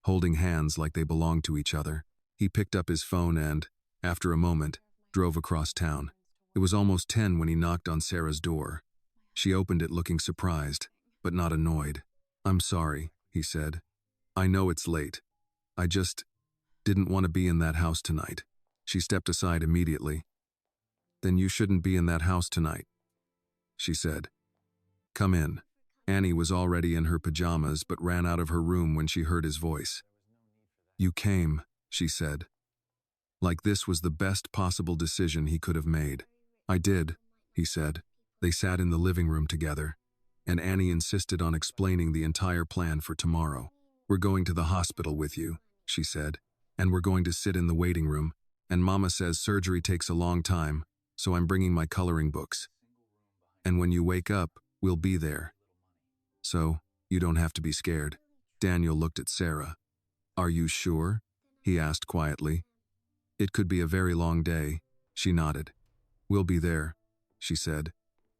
holding hands like they belonged to each other. He picked up his phone and, after a moment, drove across town. It was almost 10 when he knocked on Sarah's door. She opened it looking surprised, but not annoyed. "I'm sorry," he said. "I know it's late. I just didn't want to be in that house tonight." She stepped aside immediately. "Then you shouldn't be in that house tonight," she said. "Come in." Annie was already in her pajamas but ran out of her room when she heard his voice. "You came," she said. Like this was the best possible decision he could have made. "I did," he said. They sat in the living room together, and Annie insisted on explaining the entire plan for tomorrow. "We're going to the hospital with you," she said, "and we're going to sit in the waiting room, and Mama says surgery takes a long time, so I'm bringing my coloring books. And when you wake up, we'll be there. So, you don't have to be scared." Daniel looked at Sarah. "Are you sure?" he asked quietly. "It could be a very long day." She nodded. "We'll be there," she said.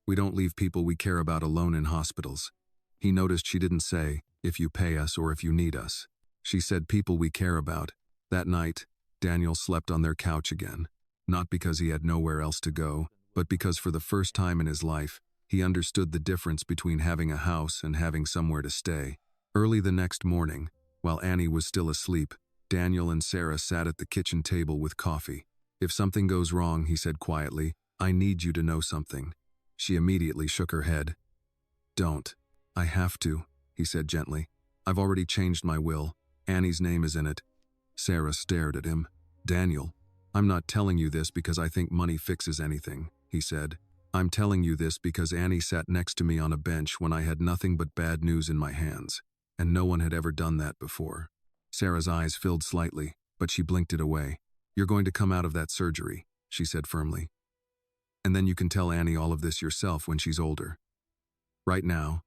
"We don't leave people we care about alone in hospitals." He noticed she didn't say, "if you pay us or if you need us." She said, "people we care about." That night, Daniel slept on their couch again, not because he had nowhere else to go, but because for the first time in his life, he understood the difference between having a house and having somewhere to stay. Early the next morning, while Annie was still asleep, Daniel and Sarah sat at the kitchen table with coffee. "If something goes wrong," he said quietly, "I need you to know something." She immediately shook her head. "Don't. I have to," he said gently. "I've already changed my will. Annie's name is in it." Sarah stared at him. "Daniel, I'm not telling you this because I think money fixes anything," he said. "I'm telling you this because Annie sat next to me on a bench when I had nothing but bad news in my hands, and no one had ever done that before." Sarah's eyes filled slightly, but she blinked it away. "You're going to come out of that surgery," she said firmly. "And then you can tell Annie all of this yourself when she's older. Right now,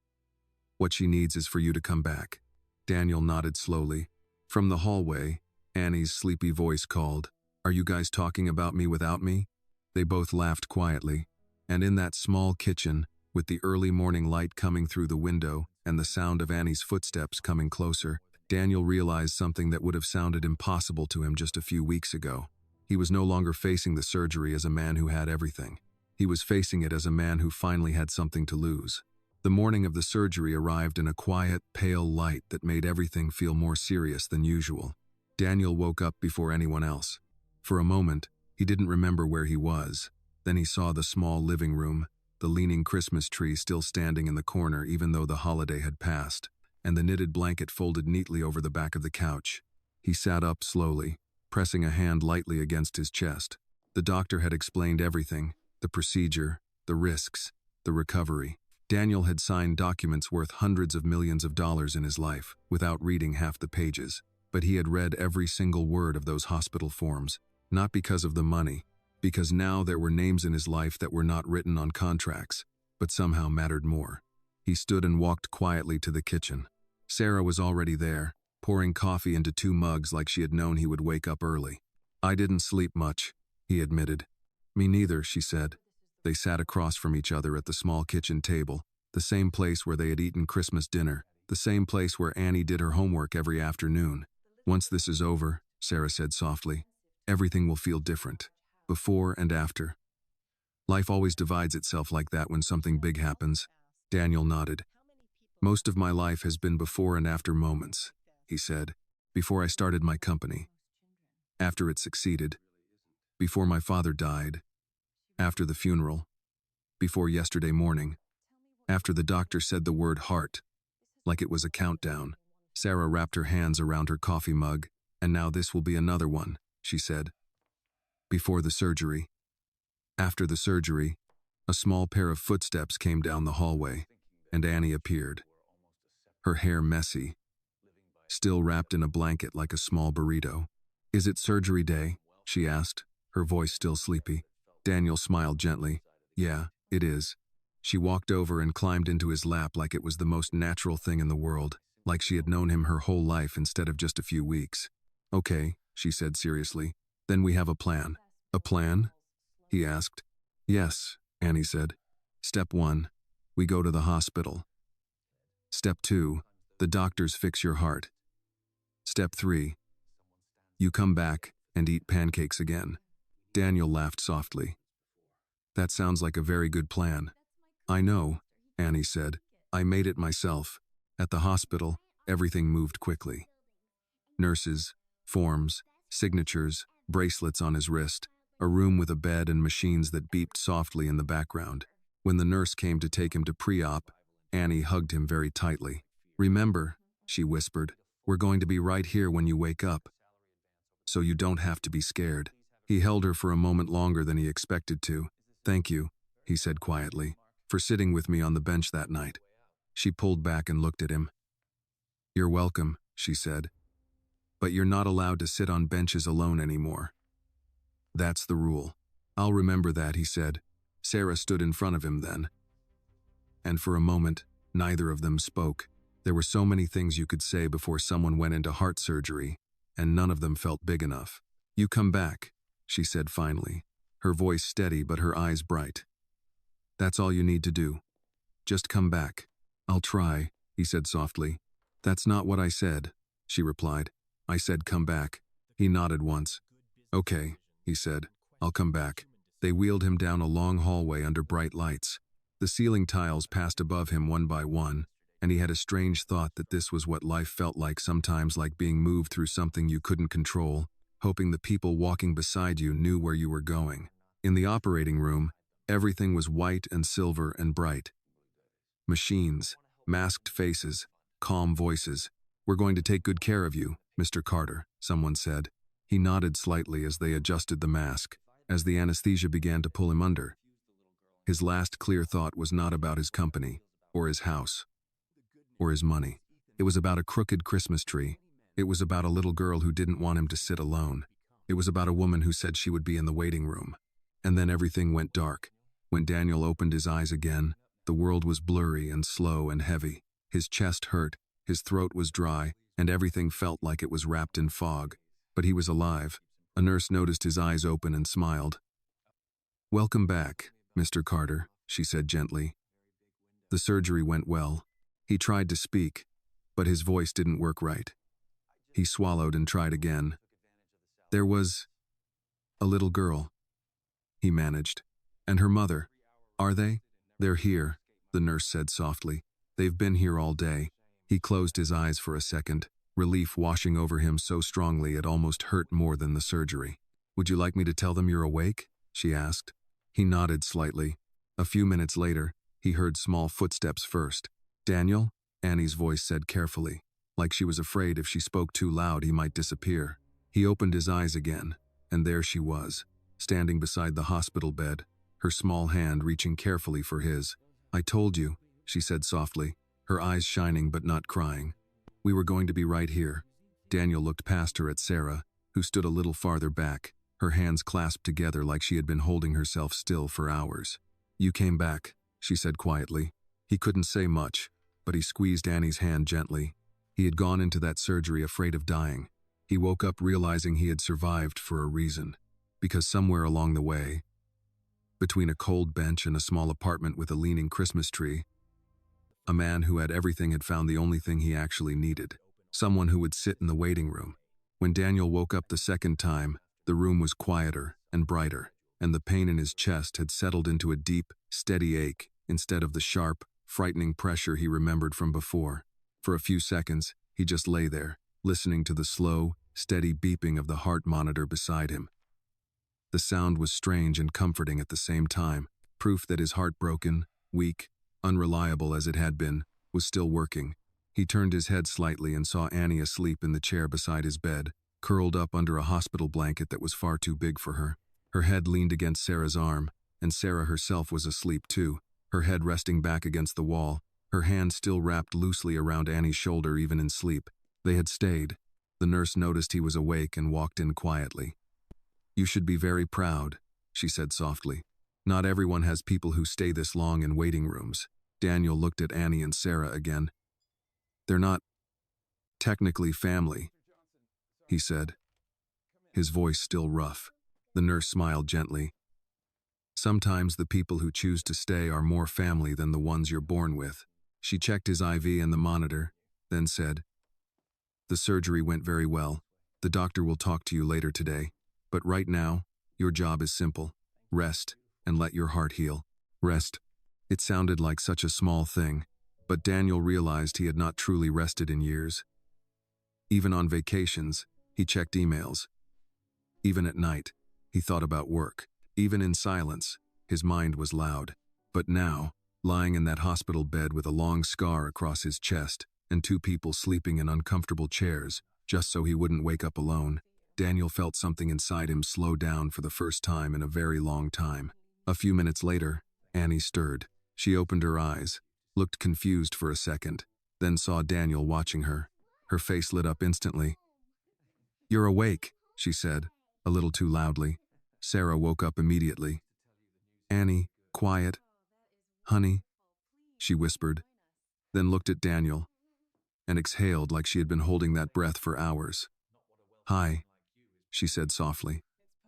what she needs is for you to come back." Daniel nodded slowly. From the hallway, Annie's sleepy voice called, "Are you guys talking about me without me?" They both laughed quietly, and in that small kitchen, with the early morning light coming through the window and the sound of Annie's footsteps coming closer, Daniel realized something that would have sounded impossible to him just a few weeks ago. He was no longer facing the surgery as a man who had everything. He was facing it as a man who finally had something to lose. The morning of the surgery arrived in a quiet, pale light that made everything feel more serious than usual. Daniel woke up before anyone else. For a moment, he didn't remember where he was. Then he saw the small living room, the leaning Christmas tree still standing in the corner even though the holiday had passed, and the knitted blanket folded neatly over the back of the couch. He sat up slowly, pressing a hand lightly against his chest. The doctor had explained everything, the procedure, the risks, the recovery. Daniel had signed documents worth hundreds of millions of dollars in his life, without reading half the pages. But he had read every single word of those hospital forms, not because of the money, because now there were names in his life that were not written on contracts, but somehow mattered more. He stood and walked quietly to the kitchen. Sarah was already there, pouring coffee into 2 mugs like she had known he would wake up early. "I didn't sleep much," he admitted. "Me neither," she said. They sat across from each other at the small kitchen table, the same place where they had eaten Christmas dinner, the same place where Annie did her homework every afternoon. "Once this is over," Sarah said softly, "everything will feel different. Before and after. Life always divides itself like that when something big happens." Daniel nodded. "Most of my life has been before and after moments," he said. "Before I started my company. After it succeeded. Before my father died. After the funeral. Before yesterday morning. After the doctor said the word heart, like it was a countdown." Sarah wrapped her hands around her coffee mug. "And now this will be another one," she said. "Before the surgery. After the surgery." A small pair of footsteps came down the hallway, and Annie appeared. Her hair messy, still wrapped in a blanket like a small burrito. "Is it surgery day?" she asked, her voice still sleepy. Daniel smiled gently. "Yeah, It is. She walked over and climbed into his lap like it was the most natural thing in the world, like she had known him her whole life instead of just a few weeks. Okay, she said seriously. Then we have a plan. A plan? He asked. Yes, Annie said. Step 1. We go to the hospital. Step 2. The doctors fix your heart. Step 3. You come back and eat pancakes again. Daniel laughed softly. That sounds like a very good plan. I know, Annie said. I made it myself. At the hospital, everything moved quickly. Nurses, forms, signatures, bracelets on his wrist, a room with a bed and machines that beeped softly in the background. When the nurse came to take him to pre-op, Annie hugged him very tightly. Remember, she whispered, we're going to be right here when you wake up. So you don't have to be scared. He held her for a moment longer than he expected to. Thank you, he said quietly, for sitting with me on the bench that night. She pulled back and looked at him. You're welcome, she said. But you're not allowed to sit on benches alone anymore. That's the rule. I'll remember that, he said. Sarah stood in front of him then. And for a moment, neither of them spoke. There were so many things you could say before someone went into heart surgery, and none of them felt big enough. You come back, she said finally, her voice steady but her eyes bright. That's all you need to do. Just come back. I'll try, he said softly. That's not what I said, she replied. I said come back. He nodded once. Okay, he said. I'll come back. They wheeled him down a long hallway under bright lights. The ceiling tiles passed above him one by one, and he had a strange thought that this was what life felt like sometimes, like being moved through something you couldn't control, hoping the people walking beside you knew where you were going. In the operating room, everything was white and silver and bright. Machines, masked faces, calm voices. We're going to take good care of you, Mr. Carter, someone said. He nodded slightly as they adjusted the mask, as the anesthesia began to pull him under. His last clear thought was not about his company, or his house, or his money. It was about a crooked Christmas tree. It was about a little girl who didn't want him to sit alone. It was about a woman who said she would be in the waiting room. And then everything went dark. When Daniel opened his eyes again, the world was blurry and slow and heavy. His chest hurt, his throat was dry, and everything felt like it was wrapped in fog. But he was alive. A nurse noticed his eyes open and smiled. Welcome back, Mr. Carter, she said gently. The surgery went well. He tried to speak, but his voice didn't work right. He swallowed and tried again. There was a little girl, he managed. And her mother. Are they? They're here, the nurse said softly. They've been here all day. He closed his eyes for a second, relief washing over him so strongly it almost hurt more than the surgery. Would you like me to tell them you're awake? She asked. He nodded slightly. A few minutes later, he heard small footsteps first. Daniel? Annie's voice said carefully, like she was afraid if she spoke too loud he might disappear. He opened his eyes again, and there she was, standing beside the hospital bed, her small hand reaching carefully for his. I told you, she said softly, her eyes shining but not crying. We were going to be right here. Daniel looked past her at Sarah, who stood a little farther back, her hands clasped together like she had been holding herself still for hours. You came back, she said quietly. He couldn't say much, but he squeezed Annie's hand gently. He had gone into that surgery afraid of dying. He woke up realizing he had survived for a reason, because somewhere along the way, between a cold bench and a small apartment with a leaning Christmas tree, a man who had everything had found the only thing he actually needed, someone who would sit in the waiting room. When Daniel woke up the second time, the room was quieter and brighter, and the pain in his chest had settled into a deep, steady ache instead of the sharp, frightening pressure he remembered from before. For a few seconds, he just lay there, listening to the slow, steady beeping of the heart monitor beside him. The sound was strange and comforting at the same time, proof that his heart, broken, weak, unreliable as it had been, was still working. He turned his head slightly and saw Annie asleep in the chair beside his bed, curled up under a hospital blanket that was far too big for her. Her head leaned against Sarah's arm, and Sarah herself was asleep too, her head resting back against the wall, her hand still wrapped loosely around Annie's shoulder even in sleep. They had stayed. The nurse noticed he was awake and walked in quietly. You should be very proud, she said softly. Not everyone has people who stay this long in waiting rooms. Daniel looked at Annie and Sarah again. They're not technically family, he said, his voice still rough. The nurse smiled gently. Sometimes the people who choose to stay are more family than the ones you're born with. She checked his IV and the monitor, then said, "The surgery went very well. The doctor will talk to you later today. But right now, your job is simple. Rest and let your heart heal." Rest. It sounded like such a small thing, but Daniel realized he had not truly rested in years. Even on vacations, he checked emails. Even at night, he thought about work. Even in silence, his mind was loud. But now, lying in that hospital bed with a long scar across his chest and two people sleeping in uncomfortable chairs, just so he wouldn't wake up alone, Daniel felt something inside him slow down for the first time in a very long time. A few minutes later, Annie stirred. She opened her eyes, looked confused for a second, then saw Daniel watching her. Her face lit up instantly. "You're awake," she said, a little too loudly. Sarah woke up immediately. "Annie, quiet. Honey," she whispered, then looked at Daniel and exhaled like she had been holding that breath for hours. "Hi," she said softly.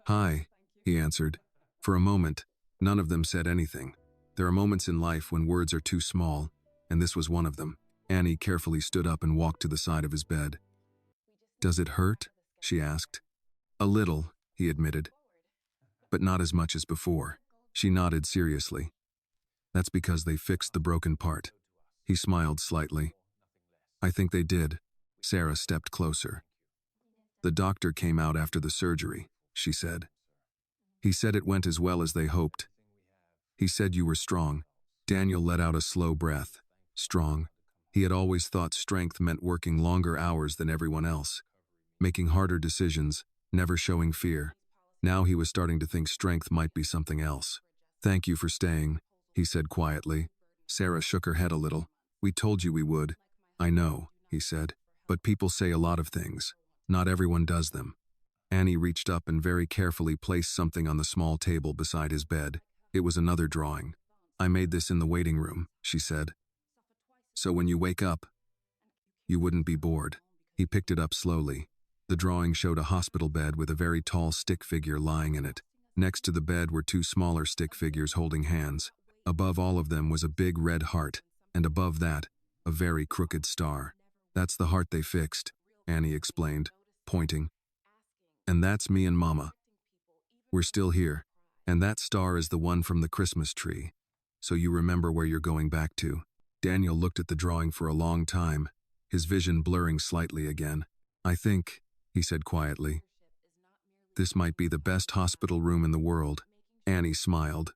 "Hi," he answered. For a moment, none of them said anything. There are moments in life when words are too small, and this was one of them. Annie carefully stood up and walked to the side of his bed. "Does it hurt?" she asked. "A little," he admitted. "But not as much as before." She nodded seriously. "That's because they fixed the broken part." He smiled slightly. "I think they did." Sarah stepped closer. "The doctor came out after the surgery," she said. "He said it went as well as they hoped. He said you were strong." Daniel let out a slow breath. Strong. He had always thought strength meant working longer hours than everyone else, making harder decisions, never showing fear. Now he was starting to think strength might be something else. "Thank you for staying," he said quietly. Sarah shook her head a little. "We told you we would." "I know," he said, "but people say a lot of things. Not everyone does them." Annie reached up and very carefully placed something on the small table beside his bed. It was another drawing. "I made this in the waiting room," she said. "So when you wake up, you wouldn't be bored." He picked it up slowly. The drawing showed a hospital bed with a very tall stick figure lying in it. Next to the bed were two smaller stick figures holding hands. Above all of them was a big red heart, and above that, a very crooked star. "That's the heart they fixed," Annie explained, pointing. "And that's me and Mama. We're still here. And that star is the one from the Christmas tree. So you remember where you're going back to." Daniel looked at the drawing for a long time, his vision blurring slightly again. "I think," he said quietly, "this might be the best hospital room in the world." Annie smiled.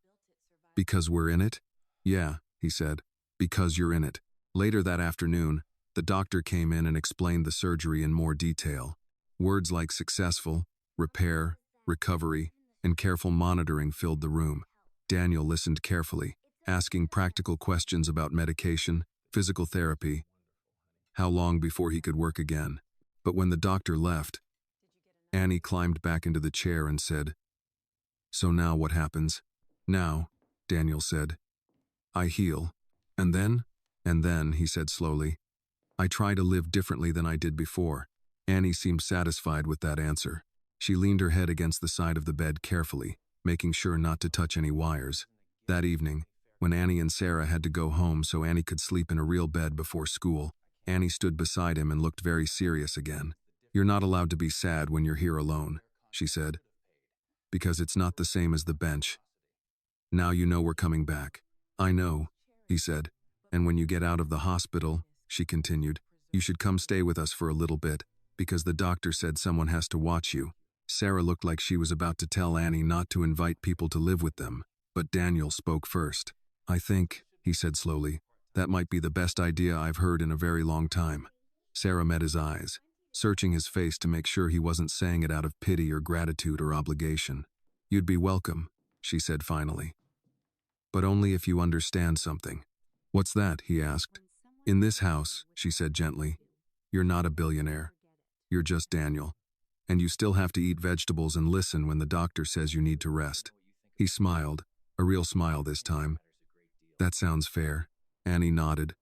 "Because we're in it?" "Yeah," he said, "because you're in it." Later that afternoon, the doctor came in and explained the surgery in more detail. Words like successful, repair, recovery, and careful monitoring filled the room. Daniel listened carefully, asking practical questions about medication, physical therapy, how long before he could work again. But when the doctor left, Annie climbed back into the chair and said, "So now what happens?" "Now," Daniel said, "I heal. And then?" "And then," he said slowly, "I try to live differently than I did before." Annie seemed satisfied with that answer. She leaned her head against the side of the bed carefully, making sure not to touch any wires. That evening, when Annie and Sarah had to go home so Annie could sleep in a real bed before school, Annie stood beside him and looked very serious again. "You're not allowed to be sad when you're here alone," she said, "because it's not the same as the bench. Now you know we're coming back." "I know," he said, "and when you get out of the hospital," she continued, "you should come stay with us for a little bit, because the doctor said someone has to watch you." Sarah looked like she was about to tell Annie not to invite people to live with them, but Daniel spoke first. "I think," he said slowly, "that might be the best idea I've heard in a very long time." Sarah met his eyes, searching his face to make sure he wasn't saying it out of pity or gratitude or obligation. "You'd be welcome," she said finally. "But only if you understand something." "What's that?" he asked. "In this house," she said gently, "you're not a billionaire. You're just Daniel. And you still have to eat vegetables and listen when the doctor says you need to rest." He smiled. a real smile this time. That sounds fair. Annie nodded.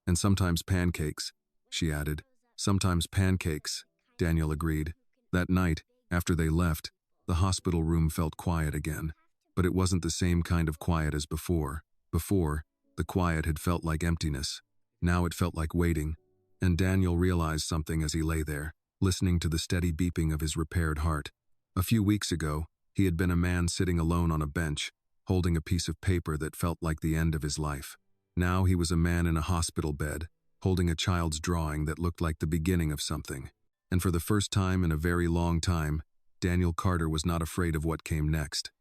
And sometimes pancakes, she added. Sometimes pancakes, Daniel agreed. That night, after they left, the hospital room felt quiet again. But it wasn't the same kind of quiet as before. Before, the quiet had felt like emptiness. Now it felt like waiting. And Daniel realized something as he lay there, listening to the steady beeping of his repaired heart. A few weeks ago, he had been a man sitting alone on a bench, holding a piece of paper that felt like the end of his life. Now he was a man in a hospital bed, holding a child's drawing that looked like the beginning of something. And for the first time in a very long time, Daniel Carter was not afraid of what came next.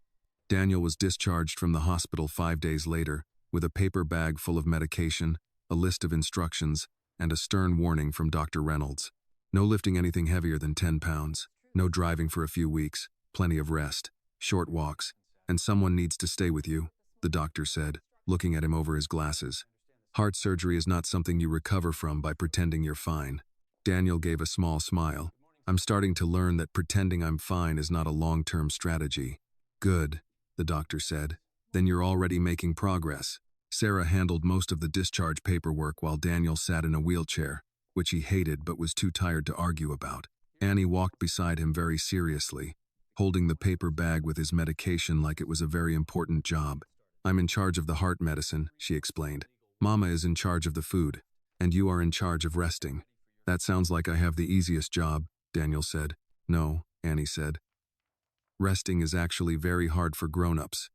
Daniel was discharged from the hospital 5 days later, with a paper bag full of medication, a list of instructions, and a stern warning from Dr. Reynolds. No lifting anything heavier than 10 pounds, no driving for a few weeks, plenty of rest, short walks, and someone needs to stay with you, the doctor said, looking at him over his glasses. Heart surgery is not something you recover from by pretending you're fine. Daniel gave a small smile. I'm starting to learn that pretending I'm fine is not a long-term strategy. Good, the doctor said. Then you're already making progress. Sarah handled most of the discharge paperwork while Daniel sat in a wheelchair, which he hated but was too tired to argue about. Annie walked beside him very seriously, holding the paper bag with his medication like it was a very important job. I'm in charge of the heart medicine, she explained. Mama is in charge of the food, and you are in charge of resting. That sounds like I have the easiest job, Daniel said. No, Annie said. Resting is actually very hard for grown-ups.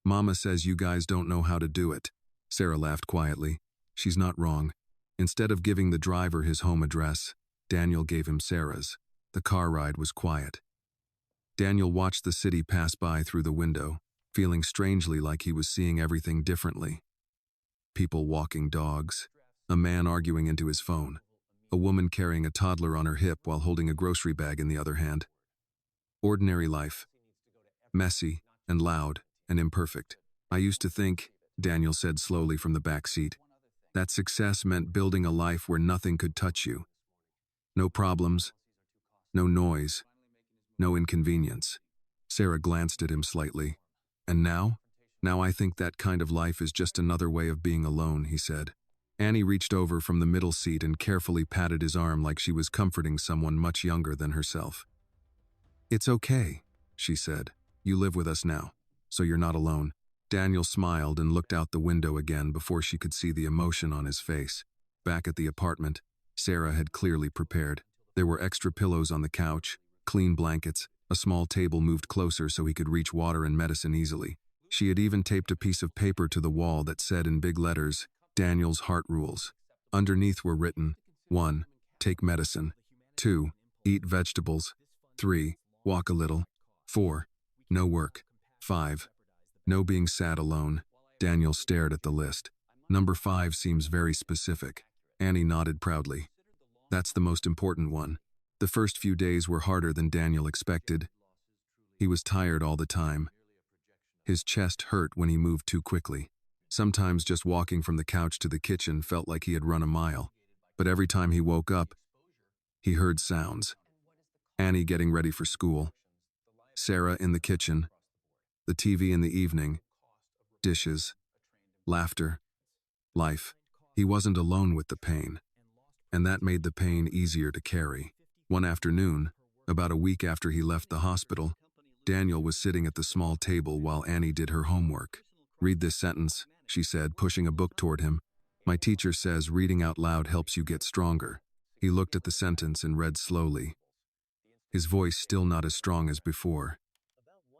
Mama says you guys don't know how to do it. Sarah laughed quietly. She's not wrong. Instead of giving the driver his home address, Daniel gave him Sarah's. The car ride was quiet. Daniel watched the city pass by through the window, feeling strangely like he was seeing everything differently. People walking dogs, a man arguing into his phone, a woman carrying a toddler on her hip while holding a grocery bag in the other hand. Ordinary life. Messy and loud and imperfect. I used to think, Daniel said slowly from the back seat, that success meant building a life where nothing could touch you. No problems, no noise, no inconvenience. Sarah glanced at him slightly. And now? Now I think that kind of life is just another way of being alone, he said. Annie reached over from the middle seat and carefully patted his arm like she was comforting someone much younger than herself. It's okay, she said. You live with us now, so you're not alone. Daniel smiled and looked out the window again before she could see the emotion on his face. Back at the apartment, Sarah had clearly prepared. There were extra pillows on the couch, clean blankets, a small table moved closer so he could reach water and medicine easily. She had even taped a piece of paper to the wall that said in big letters, Daniel's Heart Rules. Underneath were written, 1. Take medicine. 2. Eat vegetables. 3. Walk a little. 4. No work. 5. No being sad alone. Daniel stared at the list. Number 5 seems very specific. Annie nodded proudly. That's the most important one. The first few days were harder than Daniel expected. He was tired all the time. His chest hurt when he moved too quickly. Sometimes just walking from the couch to the kitchen felt like he had run a mile. But every time he woke up, he heard sounds. Annie getting ready for school. Sarah in the kitchen. The TV in the evening. Dishes. Laughter. Life. He wasn't alone with the pain. And that made the pain easier to carry. One afternoon, about a week after he left the hospital, Daniel was sitting at the small table while Annie did her homework. Read this sentence, she said, pushing a book toward him. My teacher says reading out loud helps you get stronger. He looked at the sentence and read slowly. His voice still not as strong as before.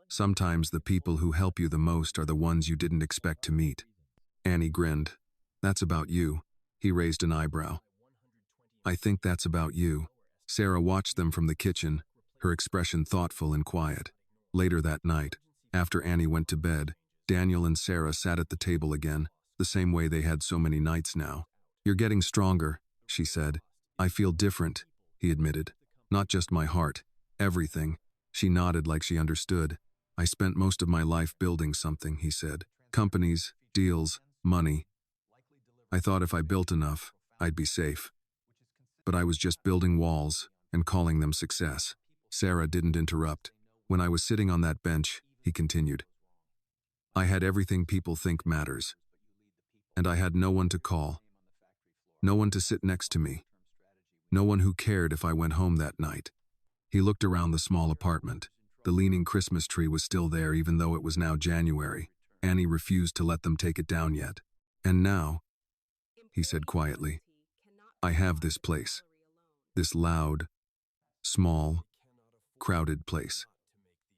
Sometimes the people who help you the most are the ones you didn't expect to meet. Annie grinned. That's about you. He raised an eyebrow. I think that's about you. Sarah watched them from the kitchen, her expression thoughtful and quiet. Later that night, after Annie went to bed, Daniel and Sarah sat at the table again, the same way they had so many nights now. You're getting stronger, she said. I feel different, he admitted. Not just my heart, everything. She nodded like she understood. I spent most of my life building something, he said. Companies, deals, money. I thought if I built enough, I'd be safe. But I was just building walls and calling them success. Sarah didn't interrupt. When I was sitting on that bench, he continued, I had everything people think matters. And I had no one to call, no one to sit next to me, no one who cared if I went home that night. He looked around the small apartment. The leaning Christmas tree was still there even though it was now January. Annie refused to let them take it down yet. And now, he said quietly, I have this place. This loud, small, crowded place.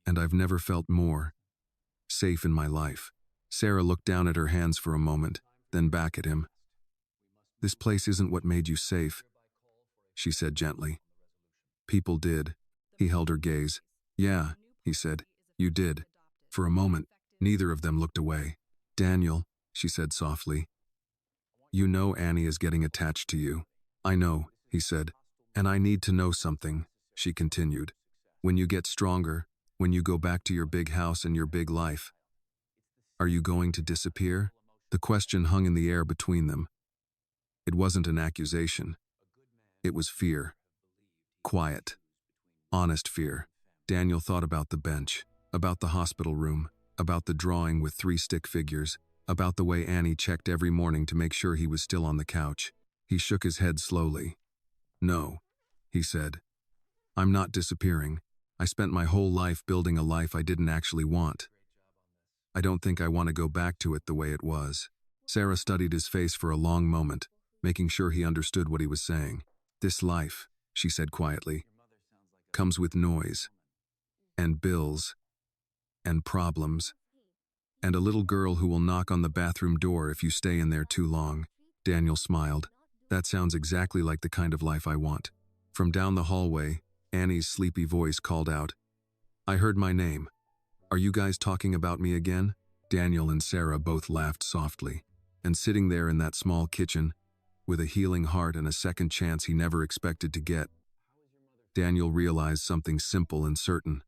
And I've never felt more safe in my life. Sarah looked down at her hands for a moment, then back at him. This place isn't what made you safe, she said gently. People did. He held her gaze. Yeah, he said, you did. For a moment, neither of them looked away. Daniel, she said softly. You know Annie is getting attached to you. I know, he said. And I need to know something, she continued. When you get stronger, when you go back to your big house and your big life, are you going to disappear? The question hung in the air between them. It wasn't an accusation. It was fear. Quiet, honest fear. Daniel thought about the bench, about the hospital room, about the drawing with 3 stick figures, about the way Annie checked every morning to make sure he was still on the couch. He shook his head slowly. No, he said. I'm not disappearing. I spent my whole life building a life I didn't actually want. I don't think I want to go back to it the way it was. Sarah studied his face for a long moment, making sure he understood what he was saying. This life, she said quietly, comes with noise, and bills, and problems, and a little girl who will knock on the bathroom door if you stay in there too long. Daniel smiled. That sounds exactly like the kind of life I want. From down the hallway, Annie's sleepy voice called out, I heard my name. Are you guys talking about me again? Daniel and Sarah both laughed softly. And sitting there in that small kitchen, with a healing heart and a second chance he never expected to get, Daniel realized something simple and certain.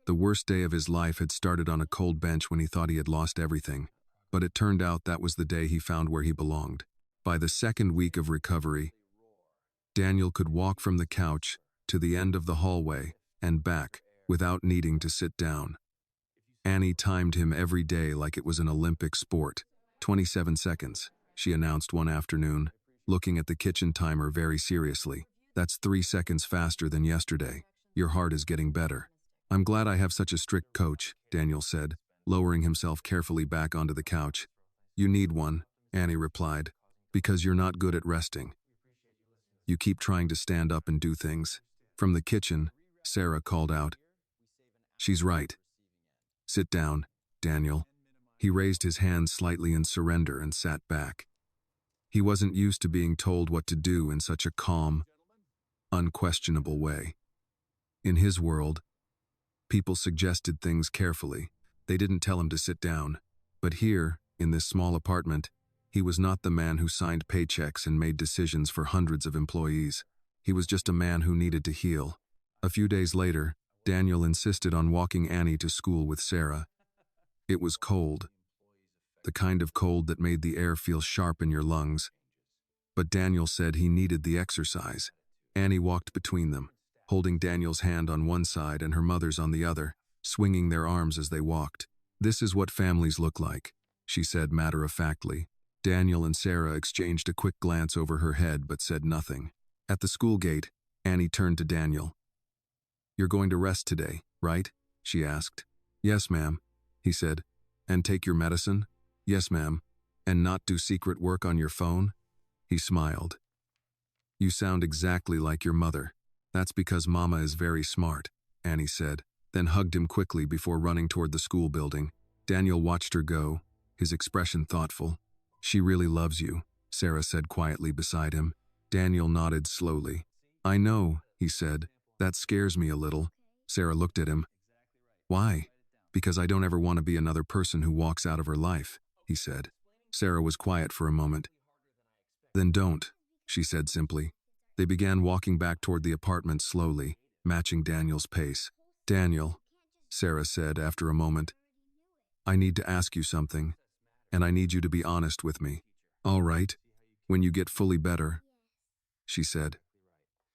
The worst day of his life had started on a cold bench when he thought he had lost everything, but it turned out that was the day he found where he belonged. By the second week of recovery, Daniel could walk from the couch to the end of the hallway and back without needing to sit down. Annie timed him every day like it was an Olympic sport. 27 seconds, she announced one afternoon, looking at the kitchen timer very seriously. That's 3 seconds faster than yesterday. Your heart is getting better. I'm glad I have such a strict coach, Daniel said, lowering himself carefully back onto the couch. You need one, Annie replied, because you're not good at resting. You keep trying to stand up and do things. From the kitchen, Sarah called out. She's right. Sit down, Daniel. He raised his hands slightly in surrender and sat back. He wasn't used to being told what to do in such a calm, unquestionable way. In his world, people suggested things carefully. They didn't tell him to sit down. But here, in this small apartment, he was not the man who signed paychecks and made decisions for hundreds of employees. He was just a man who needed to heal. A few days later, Daniel insisted on walking Annie to school with Sarah. It was cold, the kind of cold that made the air feel sharp in your lungs. But Daniel said he needed the exercise. Annie walked between them, holding Daniel's hand on one side and her mother's on the other, swinging their arms as they walked. This is what families look like, she said matter-of-factly. Daniel and Sarah exchanged a quick glance over her head but said nothing. At the school gate, Annie turned to Daniel. You're going to rest today, right? She asked. Yes, ma'am, he said. And take your medicine? Yes, ma'am. And not do secret work on your phone? He smiled. You sound exactly like your mother. That's because Mama is very smart, Annie said, then hugged him quickly before running toward the school building. Daniel watched her go, his expression thoughtful. She really loves you, Sarah said quietly beside him. Daniel nodded slowly. I know, he said. That scares me a little. Sarah looked at him. Why? Because I don't ever want to be another person who walks out of her life, he said. Sarah was quiet for a moment. Then don't, she said simply. They began walking back toward the apartment slowly, matching Daniel's pace. Daniel, Sarah said after a moment, I need to ask you something, and I need you to be honest with me. All right, when you get fully better, she said.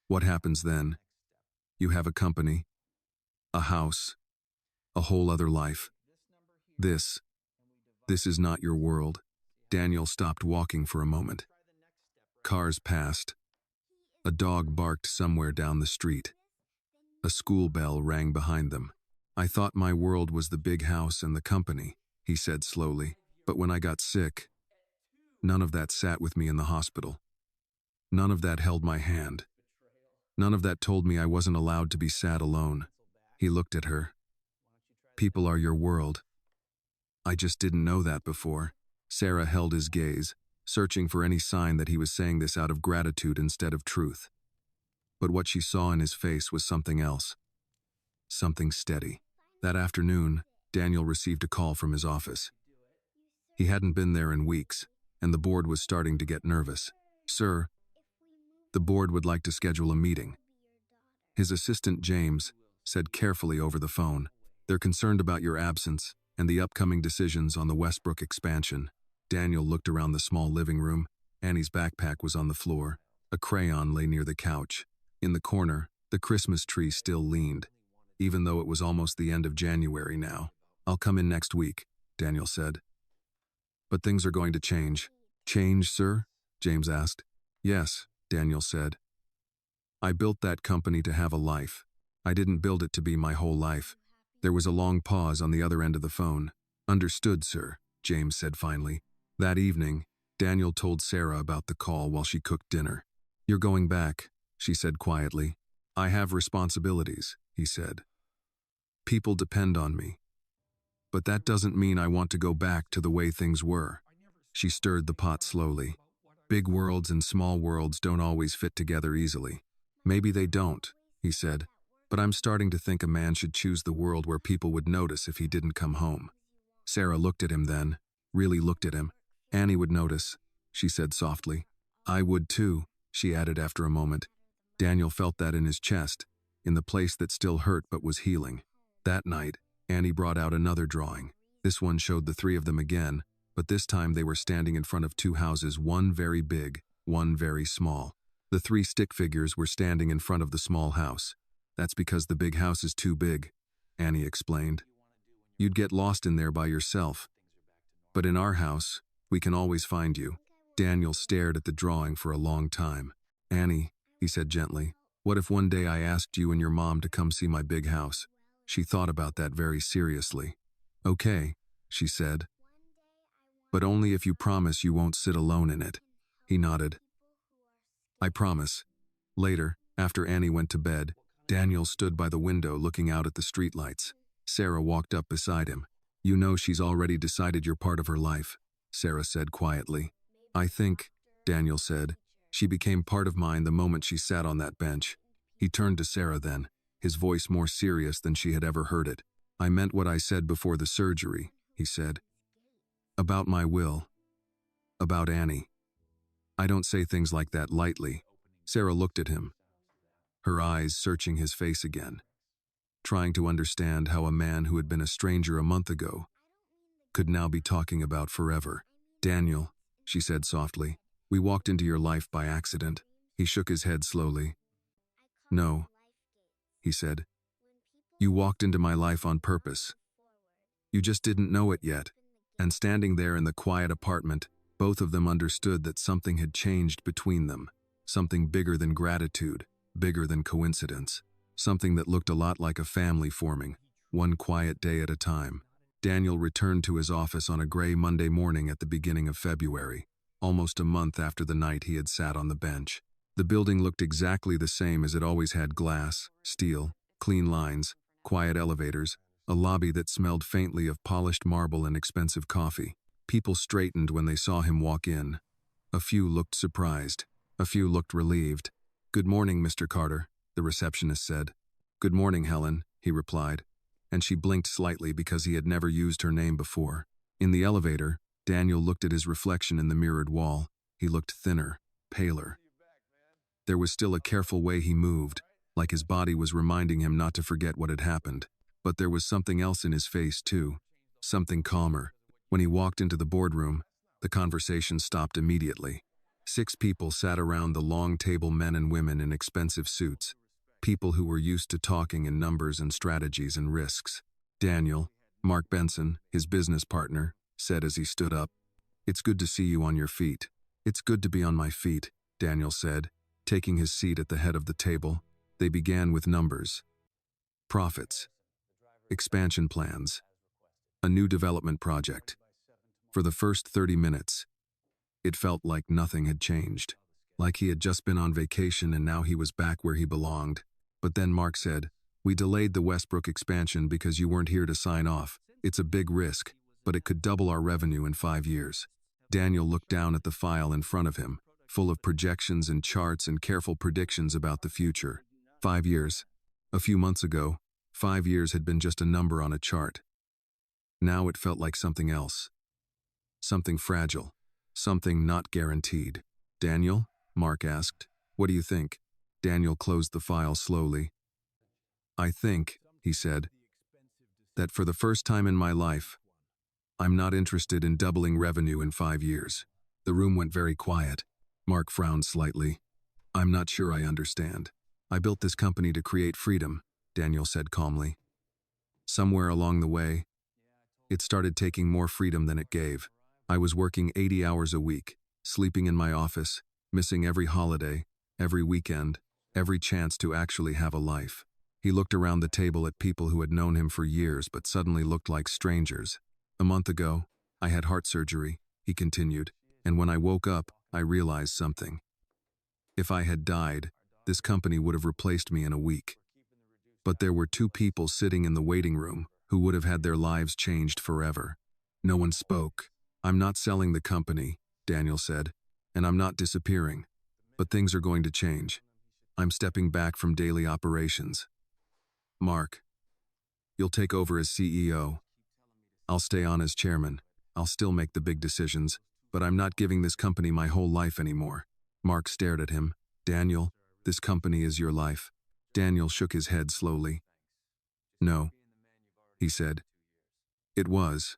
What happens then? You have a company, a house, a whole other life. This, This is not your world. Daniel stopped walking for a moment. Cars passed. A dog barked somewhere down the street. A school bell rang behind them. I thought my world was the big house and the company, he said slowly. But when I got sick, none of that sat with me in the hospital. None of that held my hand. None of that told me I wasn't allowed to be sad alone. He looked at her. People are your world. I just didn't know that before. Sarah held his gaze, searching for any sign that he was saying this out of gratitude instead of truth. But what she saw in his face was something else. Something steady. That afternoon, Daniel received a call from his office. He hadn't been there in weeks, and the board was starting to get nervous. Sir, the board would like to schedule a meeting. His assistant, James, said carefully over the phone, they're concerned about your absence and the upcoming decisions on the Westbrook expansion. Daniel looked around the small living room. Annie's backpack was on the floor. A crayon lay near the couch. In the corner, the Christmas tree still leaned, even though it was almost the end of January now. I'll come in next week, Daniel said. But things are going to change. Change, sir? James asked. Yes, Daniel said. I built that company to have a life. I didn't build it to be my whole life. There was a long pause on the other end of the phone. Understood, sir, James said finally. That evening, Daniel told Sarah about the call while she cooked dinner. You're going back, she said quietly. I have responsibilities, he said. People depend on me. But that doesn't mean I want to go back to the way things were. She stirred the pot slowly. Big worlds and small worlds don't always fit together easily. Maybe they don't, he said. But I'm starting to think a man should choose the world where people would notice if he didn't come home. Sarah looked at him then, really looked at him. Annie would notice, she said softly. I would too, she added after a moment. Daniel felt that in his chest, in the place that still hurt but was healing. That night, Annie brought out another drawing. This one showed the three of them again, but this time they were standing in front of two houses, one very big, one very small. The three stick figures were standing in front of the small house. That's because the big house is too big, Annie explained. You'd get lost in there by yourself. But in our house, we can always find you. Daniel stared at the drawing for a long time. Annie, he said gently, what if one day I asked you and your mom to come see my big house? She thought about that very seriously. Okay, she said. But only if you promise you won't sit alone in it. He nodded. I promise. Later, after Annie went to bed, Daniel stood by the window looking out at the streetlights. Sarah walked up beside him. You know she's already decided you're part of her life, Sarah said quietly. I think, Daniel said, she became part of mine the moment she sat on that bench. He turned to Sarah then, his voice more serious than she had ever heard it. I meant what I said before the surgery, he said. About my will. About Annie. I don't say things like that lightly. Sarah looked at him, her eyes searching his face again, trying to understand how a man who had been a stranger a month ago could now be talking about forever. Daniel, she said softly, we walked into your life by accident. He shook his head slowly. No, he said. You walked into my life on purpose. You just didn't know it yet. And standing there in the quiet apartment, both of them understood that something had changed between them, something bigger than gratitude, bigger than coincidence, something that looked a lot like a family forming, one quiet day at a time. Daniel returned to his office on a gray Monday morning at the beginning of February, almost a month after the night he had sat on the bench. The building looked exactly the same as it always had: glass, steel, clean lines, quiet elevators, a lobby that smelled faintly of polished marble and expensive coffee. People straightened when they saw him walk in. A few looked surprised. A few looked relieved. Good morning, Mr. Carter, the receptionist said. Good morning, Helen, he replied, and she blinked slightly because he had never used her name before. In the elevator, Daniel looked at his reflection in the mirrored wall. He looked thinner, paler. There was still a careful way he moved, like his body was reminding him not to forget what had happened. But there was something else in his face, too. Something calmer. When he walked into the boardroom, the conversation stopped immediately. 6 people sat around the long table, men and women in expensive suits. People who were used to talking in numbers and strategies and risks. Daniel, Mark Benson, his business partner, said as he stood up. "It's good to see you on your feet." "It's good to be on my feet," Daniel said, taking his seat at the head of the table. They began with numbers. Profits. Expansion plans. A new development project. For the first 30 minutes, it felt like nothing had changed. Like he had just been on vacation and now he was back where he belonged. But then Mark said, "We delayed the Westbrook expansion because you weren't here to sign off. It's a big risk, but it could double our revenue in 5 years." Daniel looked down at the file in front of him, full of projections and charts and careful predictions about the future. 5 years. A few months ago, 5 years had been just a number on a chart. Now it felt like something else. Something fragile. Something not guaranteed. "Daniel?" Mark asked. "What do you think?" Daniel closed the file slowly. "I think," he said, "that for the first time in my life, I'm not interested in doubling revenue in 5 years." The room went very quiet. Mark frowned slightly. "I'm not sure I understand. I built this company to create freedom," Daniel said calmly. "Somewhere along the way, it started taking more freedom than it gave. I was working 80 hours a week, sleeping in my office, missing every holiday, every weekend, every chance to actually have a life." He looked around the table at people who had known him for years but suddenly looked like strangers. "A month ago, I had heart surgery," he continued, "and when I woke up, I realized something. If I had died, this company would have replaced me in a week. But there were 2 people sitting in the waiting room who would have had their lives changed forever." No one spoke. "I'm not selling the company," Daniel said, "and I'm not disappearing. But things are going to change. I'm stepping back from daily operations. Mark, you'll take over as CEO. I'll stay on as chairman. I'll still make the big decisions, but I'm not giving this company my whole life anymore." Mark stared at him. "Daniel, this company is your life." Daniel shook his head slowly. "No," he said. "It was.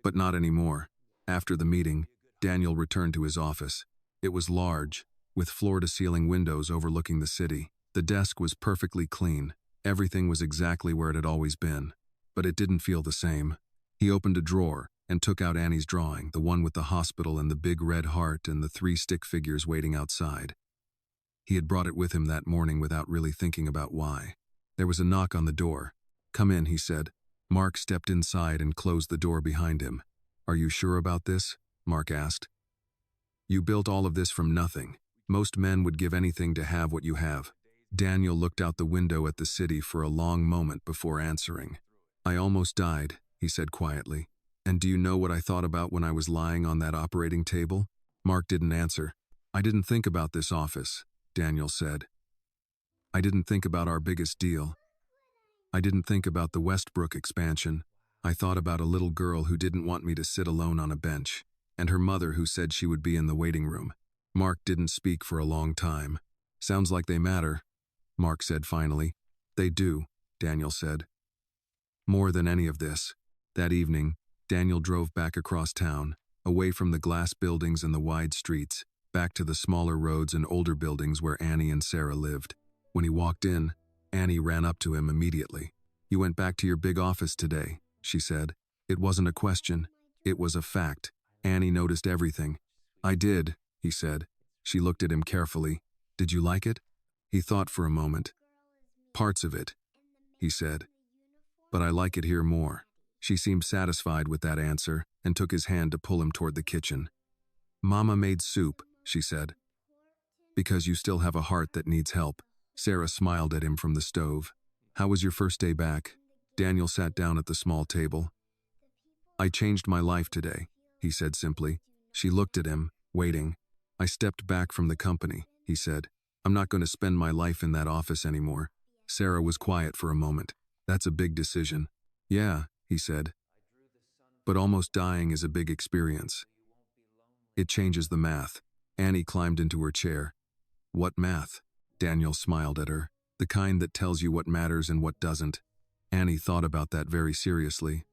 But not anymore." After the meeting, Daniel returned to his office. It was large, with floor-to-ceiling windows overlooking the city. The desk was perfectly clean. Everything was exactly where it had always been. But it didn't feel the same. He opened a drawer and took out Annie's drawing, the one with the hospital and the big red heart and the 3 stick figures waiting outside. He had brought it with him that morning without really thinking about why. There was a knock on the door. "Come in," he said. Mark stepped inside and closed the door behind him. "Are you sure about this?" Mark asked. "You built all of this from nothing. Most men would give anything to have what you have." Daniel looked out the window at the city for a long moment before answering. "I almost died," he said quietly. "And do you know what I thought about when I was lying on that operating table?" Mark didn't answer. "I didn't think about this office," Daniel said. "I didn't think about our biggest deal. I didn't think about the Westbrook expansion. I thought about a little girl who didn't want me to sit alone on a bench, and her mother who said she would be in the waiting room." Mark didn't speak for a long time. "Sounds like they matter," Mark said finally. "They do," Daniel said. "More than any of this." That evening, Daniel drove back across town, away from the glass buildings and the wide streets, back to the smaller roads and older buildings where Annie and Sarah lived. When he walked in, Annie ran up to him immediately. "You went back to your big office today," she said. It wasn't a question. It was a fact. Annie noticed everything. "I did," he said. She looked at him carefully. "Did you like it?" He thought for a moment. "Parts of it," he said. "But I like it here more." She seemed satisfied with that answer and took his hand to pull him toward the kitchen. "Mama made soup," she said. "Because you still have a heart that needs help." Sarah smiled at him from the stove. "How was your first day back?" Daniel sat down at the small table. "I changed my life today," he said simply. She looked at him, waiting. "I stepped back from the company," he said. "I'm not going to spend my life in that office anymore." Sarah was quiet for a moment. "That's a big decision." "Yeah," he said. "But almost dying is a big experience. It changes the math." Annie climbed into her chair. "What math?" Daniel smiled at her. "The kind that tells you what matters and what doesn't." Annie thought about that very seriously.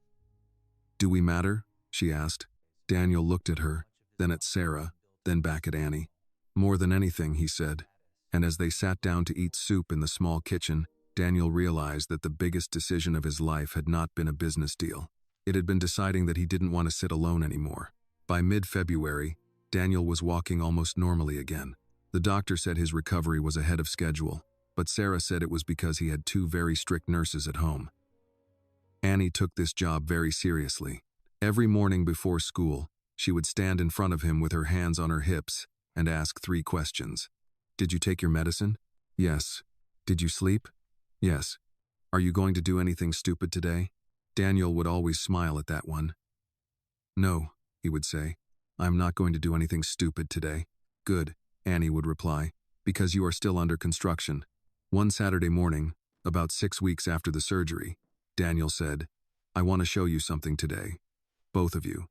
"Do we matter?" she asked. Daniel looked at her, then at Sarah, then back at Annie. "More than anything," he said. And as they sat down to eat soup in the small kitchen, Daniel realized that the biggest decision of his life had not been a business deal. It had been deciding that he didn't want to sit alone anymore. By mid-February, Daniel was walking almost normally again. The doctor said his recovery was ahead of schedule, but Sarah said it was because he had two very strict nurses at home. Annie took this job very seriously. Every morning before school, she would stand in front of him with her hands on her hips and ask 3 questions. Did you take your medicine? Yes. Did you sleep? Yes. Are you going to do anything stupid today? Daniel would always smile at that one. No, he would say. I'm not going to do anything stupid today. Good, Annie would reply, because you are still under construction. One Saturday morning, about 6 weeks after the surgery, Daniel said, I want to show you something today. Both of you.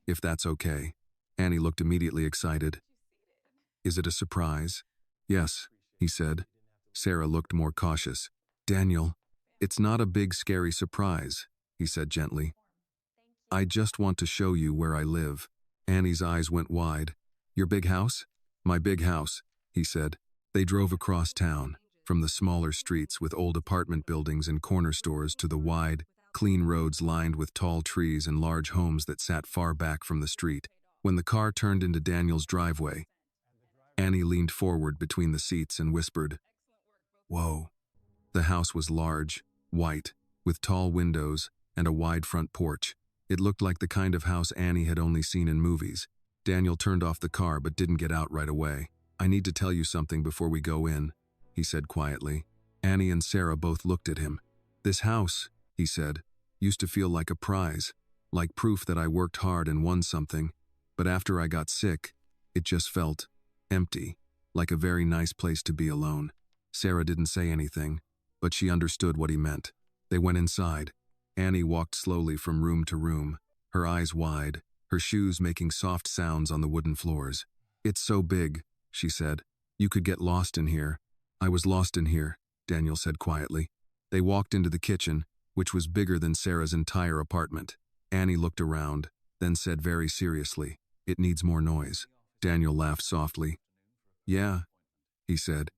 If that's okay. Annie looked immediately excited. Is it a surprise? Yes, he said. Sarah looked more cautious. Daniel, it's not a big scary surprise, he said gently. I just want to show you where I live. Annie's eyes went wide. Your big house? My big house, he said. They drove across town, from the smaller streets with old apartment buildings and corner stores to the wide, clean roads lined with tall trees and large homes that sat far back from the street. When the car turned into Daniel's driveway, Annie leaned forward between the seats and whispered, Whoa. The house was large, white, with tall windows and a wide front porch. It looked like the kind of house Annie had only seen in movies. Daniel turned off the car but didn't get out right away. I need to tell you something before we go in, he said quietly. Annie and Sarah both looked at him. This house, he said, used to feel like a prize, like proof that I worked hard and won something. But after I got sick, it just felt empty, like a very nice place to be alone. Sarah didn't say anything, but she understood what he meant. They went inside. Annie walked slowly from room to room, her eyes wide, her shoes making soft sounds on the wooden floors. It's so big, she said. You could get lost in here. I was lost in here, Daniel said quietly. They walked into the kitchen, which was bigger than Sarah's entire apartment. Annie looked around, then said very seriously, It needs more noise. Daniel laughed softly. Yeah, he said.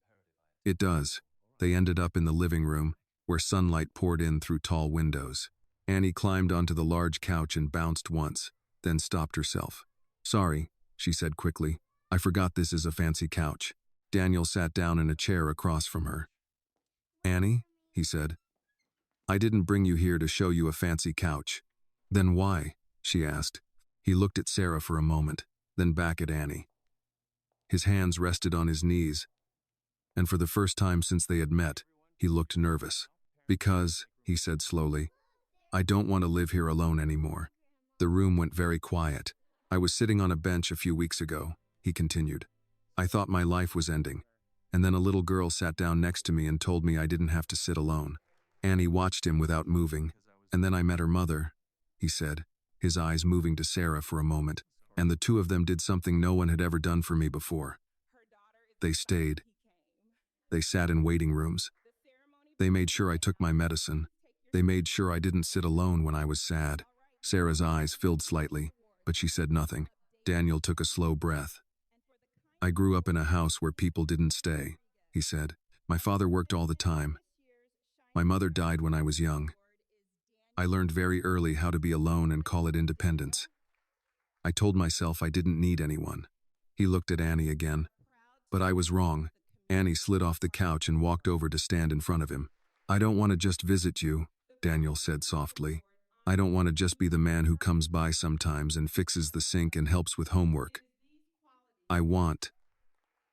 It does. They ended up in the living room, where sunlight poured in through tall windows. Annie climbed onto the large couch and bounced once, then stopped herself. Sorry, she said quickly. I forgot this is a fancy couch. Daniel sat down in a chair across from her. Annie, he said, I didn't bring you here to show you a fancy couch. Then why? She asked. He looked at Sarah for a moment, then back at Annie. His hands rested on his knees, and for the first time since they had met, he looked nervous. Because, he said slowly, I don't want to live here alone anymore. The room went very quiet. I was sitting on a bench a few weeks ago, he continued. I thought my life was ending, and then a little girl sat down next to me and told me I didn't have to sit alone. Annie watched him without moving, and then I met her mother, he said, his eyes moving to Sarah for a moment, and the two of them did something no one had ever done for me before. They stayed. They sat in waiting rooms. They made sure I took my medicine. They made sure I didn't sit alone when I was sad. Sarah's eyes filled slightly, but she said nothing. Daniel took a slow breath. I grew up in a house where people didn't stay, he said. My father worked all the time. My mother died when I was young. I learned very early how to be alone and call it independence. I told myself I didn't need anyone. He looked at Annie again. But I was wrong. Annie slid off the couch and walked over to stand in front of him. I don't want to just visit you, Daniel said softly. I don't want to just be the man who comes by sometimes and fixes the sink and helps with homework. I want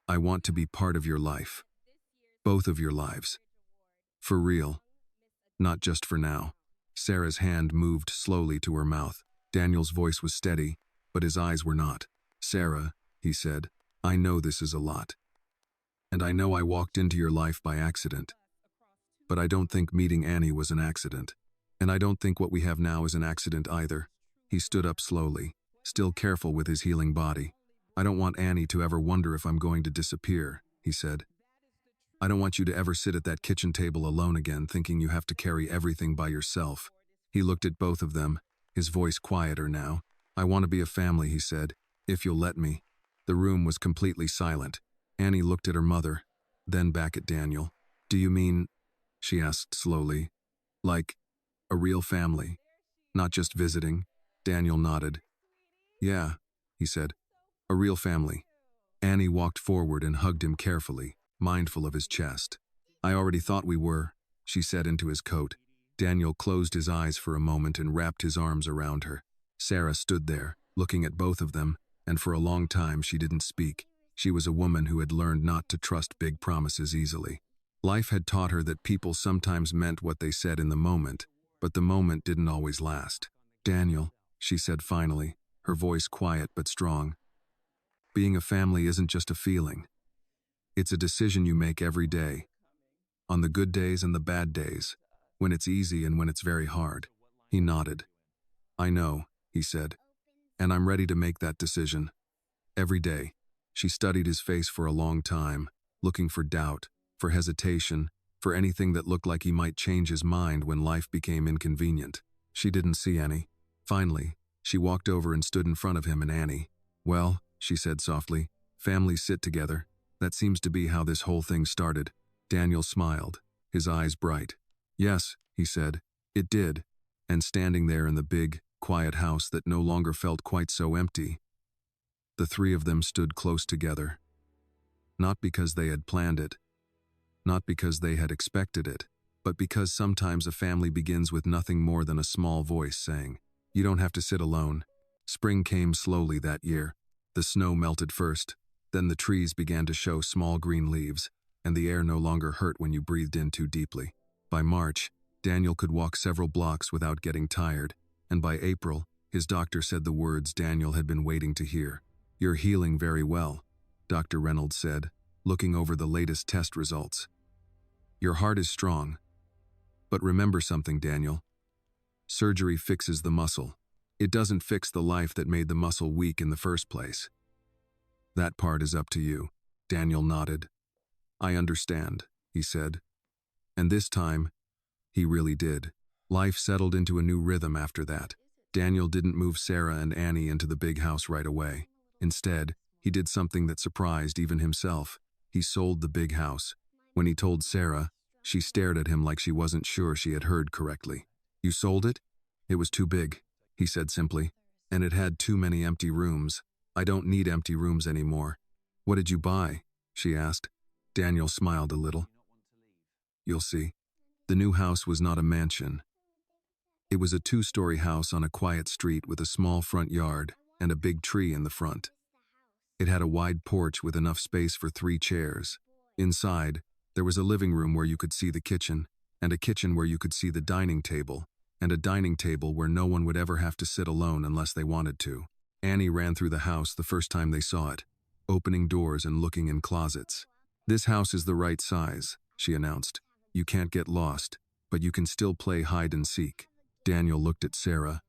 to be part of your life. Both of your lives. For real. Not just for now. Sarah's hand moved slowly to her mouth. Daniel's voice was steady, but his eyes were not. Sarah, he said, I know this is a lot. And I know I walked into your life by accident. But I don't think meeting Annie was an accident. And I don't think what we have now is an accident either. He stood up slowly, still careful with his healing body. I don't want Annie to ever wonder if I'm going to disappear, he said. I don't want you to ever sit at that kitchen table alone again thinking you have to carry everything by yourself. He looked at both of them, his voice quieter now. I want to be a family, he said, if you'll let me. The room was completely silent. Annie looked at her mother, then back at Daniel. Do you mean, she asked slowly, like a real family? Not just visiting. Daniel nodded. Yeah, he said. A real family. Annie walked forward and hugged him carefully, mindful of his chest. I already thought we were, she said into his coat. Daniel closed his eyes for a moment and wrapped his arms around her. Sarah stood there, looking at both of them, and for a long time she didn't speak. She was a woman who had learned not to trust big promises easily. Life had taught her that people sometimes meant what they said in the moment, but the moment didn't always last. Daniel, she said finally, her voice quiet but strong. Being a family isn't just a feeling. It's a decision you make every day. On the good days and the bad days, when it's easy and when it's very hard. He nodded. I know, he said, and I'm ready to make that decision. Every day. She studied his face for a long time, looking for doubt, for hesitation, for anything that looked like he might change his mind when life became inconvenient. She didn't see any. Finally, she walked over and stood in front of him and Annie. Well, she said softly, families sit together. That seems to be how this whole thing started. Daniel smiled, his eyes bright. Yes, he said, it did. And standing there in the big, quiet house that no longer felt quite so empty, the three of them stood close together. Not because they had planned it, not because they had expected it, but because sometimes a family begins with nothing more than a small voice saying, you don't have to sit alone. Spring came slowly that year. The snow melted first, then the trees began to show small green leaves, and the air no longer hurt when you breathed in too deeply. By March, Daniel could walk several blocks without getting tired, and by April, his doctor said the words Daniel had been waiting to hear. You're healing very well, Dr. Reynolds said, looking over the latest test results. Your heart is strong. But remember something, Daniel. Surgery fixes the muscle. It doesn't fix the life that made the muscle weak in the first place. That part is up to you. Daniel nodded. I understand, he said. And this time, he really did. Life settled into a new rhythm after that. Daniel didn't move Sarah and Annie into the big house right away. Instead, he did something that surprised even himself. He sold the big house. When he told Sarah, she stared at him like she wasn't sure she had heard correctly. You sold it? It was too big, he said simply. And it had too many empty rooms. I don't need empty rooms anymore. What did you buy? She asked. Daniel smiled a little. You'll see. The new house was not a mansion. It was a 2-story house on a quiet street with a small front yard and a big tree in the front. It had a wide porch with enough space for 3 chairs. Inside, there was a living room where you could see the kitchen, and a kitchen where you could see the dining table, and a dining table where no one would ever have to sit alone unless they wanted to. Annie ran through the house the first time they saw it, opening doors and looking in closets. This house is the right size, she announced. You can't get lost, but you can still play hide and seek. Daniel looked at Sarah.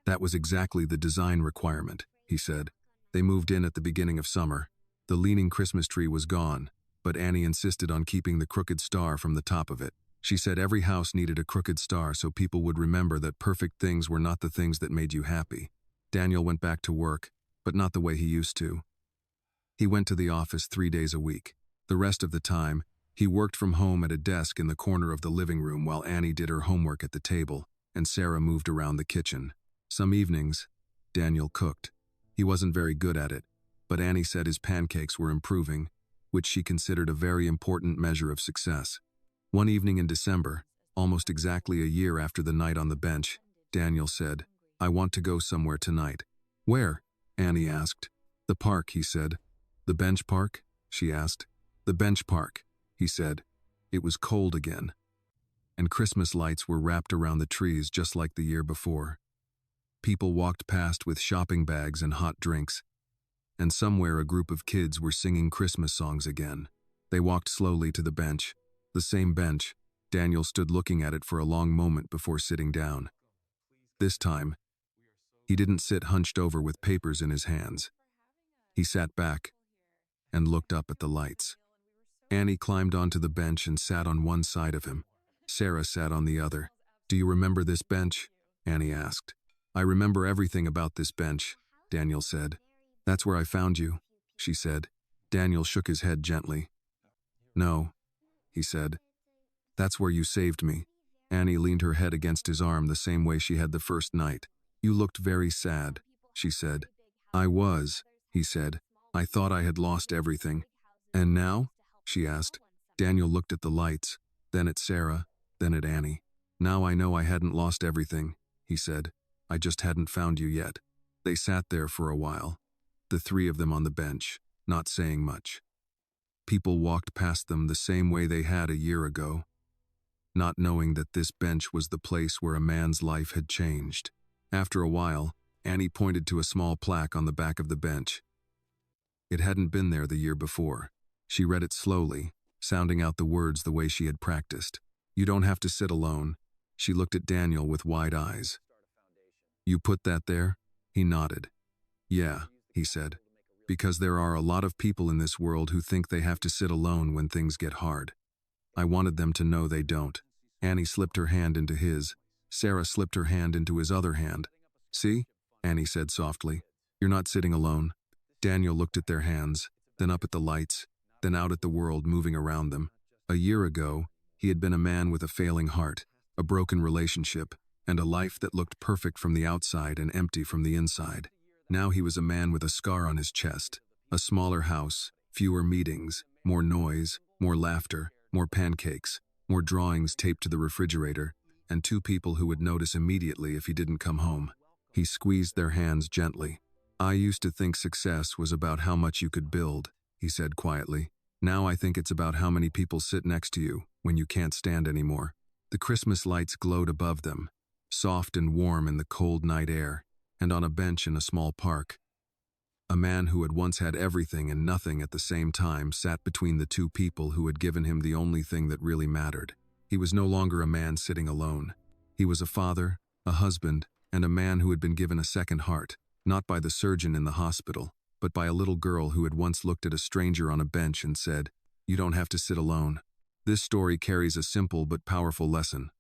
That was exactly the design requirement, he said. They moved in at the beginning of summer. The leaning Christmas tree was gone, but Annie insisted on keeping the crooked star from the top of it. She said every house needed a crooked star so people would remember that perfect things were not the things that made you happy. Daniel went back to work, but not the way he used to. He went to the office 3 days a week. The rest of the time, he worked from home at a desk in the corner of the living room while Annie did her homework at the table, and Sarah moved around the kitchen. Some evenings, Daniel cooked. He wasn't very good at it, but Annie said his pancakes were improving, which she considered a very important measure of success. One evening in December, almost exactly a year after the night on the bench, Daniel said, I want to go somewhere tonight. Where? Annie asked. The park, he said. The bench park? She asked. The bench park, he said. It was cold again, and Christmas lights were wrapped around the trees just like the year before. People walked past with shopping bags and hot drinks, and somewhere a group of kids were singing Christmas songs again. They walked slowly to the bench. The same bench. Daniel stood looking at it for a long moment before sitting down. This time, he didn't sit hunched over with papers in his hands. He sat back and looked up at the lights. Annie climbed onto the bench and sat on one side of him. Sarah sat on the other. Do you remember this bench? Annie asked. I remember everything about this bench, Daniel said. That's where I found you, she said. Daniel shook his head gently. No, he said. That's where you saved me. Annie leaned her head against his arm the same way she had the first night. "You looked very sad," she said. "I was," he said. "I thought I had lost everything." "And now?" she asked. Daniel looked at the lights, then at Sarah, then at Annie. "Now I know I hadn't lost everything," he said. "I just hadn't found you yet." They sat there for a while, the three of them on the bench, not saying much. People walked past them the same way they had a year ago, not knowing that this bench was the place where a man's life had changed. After a while, Annie pointed to a small plaque on the back of the bench. It hadn't been there the year before. She read it slowly, sounding out the words the way she had practiced. "You don't have to sit alone." She looked at Daniel with wide eyes. "You put that there?" He nodded. "Yeah," he said, "because there are a lot of people in this world who think they have to sit alone when things get hard. I wanted them to know they don't." Annie slipped her hand into his. Sarah slipped her hand into his other hand. "See?" Annie said softly. "You're not sitting alone." Daniel looked at their hands, then up at the lights, then out at the world moving around them. A year ago, he had been a man with a failing heart, a broken relationship, and a life that looked perfect from the outside and empty from the inside. Now he was a man with a scar on his chest, a smaller house, fewer meetings, more noise, more laughter, more pancakes, more drawings taped to the refrigerator, and two people who would notice immediately if he didn't come home. He squeezed their hands gently. "I used to think success was about how much you could build," he said quietly. "Now I think it's about how many people sit next to you when you can't stand anymore." The Christmas lights glowed above them, soft and warm in the cold night air, and on a bench in a small park. A man who had once had everything and nothing at the same time sat between the two people who had given him the only thing that really mattered. He was no longer a man sitting alone. He was a father, a husband, and a man who had been given a second heart, not by the surgeon in the hospital, but by a little girl who had once looked at a stranger on a bench and said, "You don't have to sit alone." This story carries a simple but powerful lesson.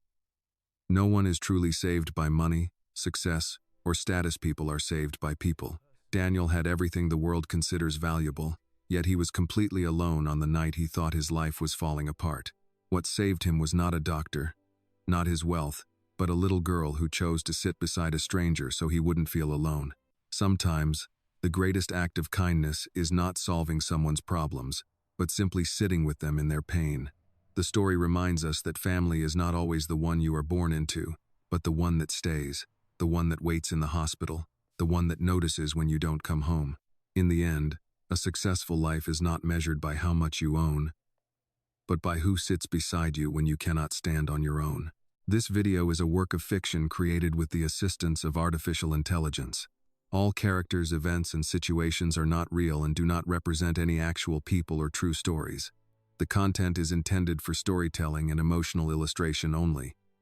No one is truly saved by money, success, or status. People are saved by people. Daniel had everything the world considers valuable, yet he was completely alone on the night he thought his life was falling apart. What saved him was not a doctor, not his wealth, but a little girl who chose to sit beside a stranger so he wouldn't feel alone. Sometimes, the greatest act of kindness is not solving someone's problems, but simply sitting with them in their pain. The story reminds us that family is not always the one you are born into, but the one that stays, the one that waits in the hospital, the one that notices when you don't come home. In the end, a successful life is not measured by how much you own, but by who sits beside you when you cannot stand on your own. This video is a work of fiction created with the assistance of artificial intelligence. All characters, events, and situations are not real and do not represent any actual people or true stories. The content is intended for storytelling and emotional illustration only.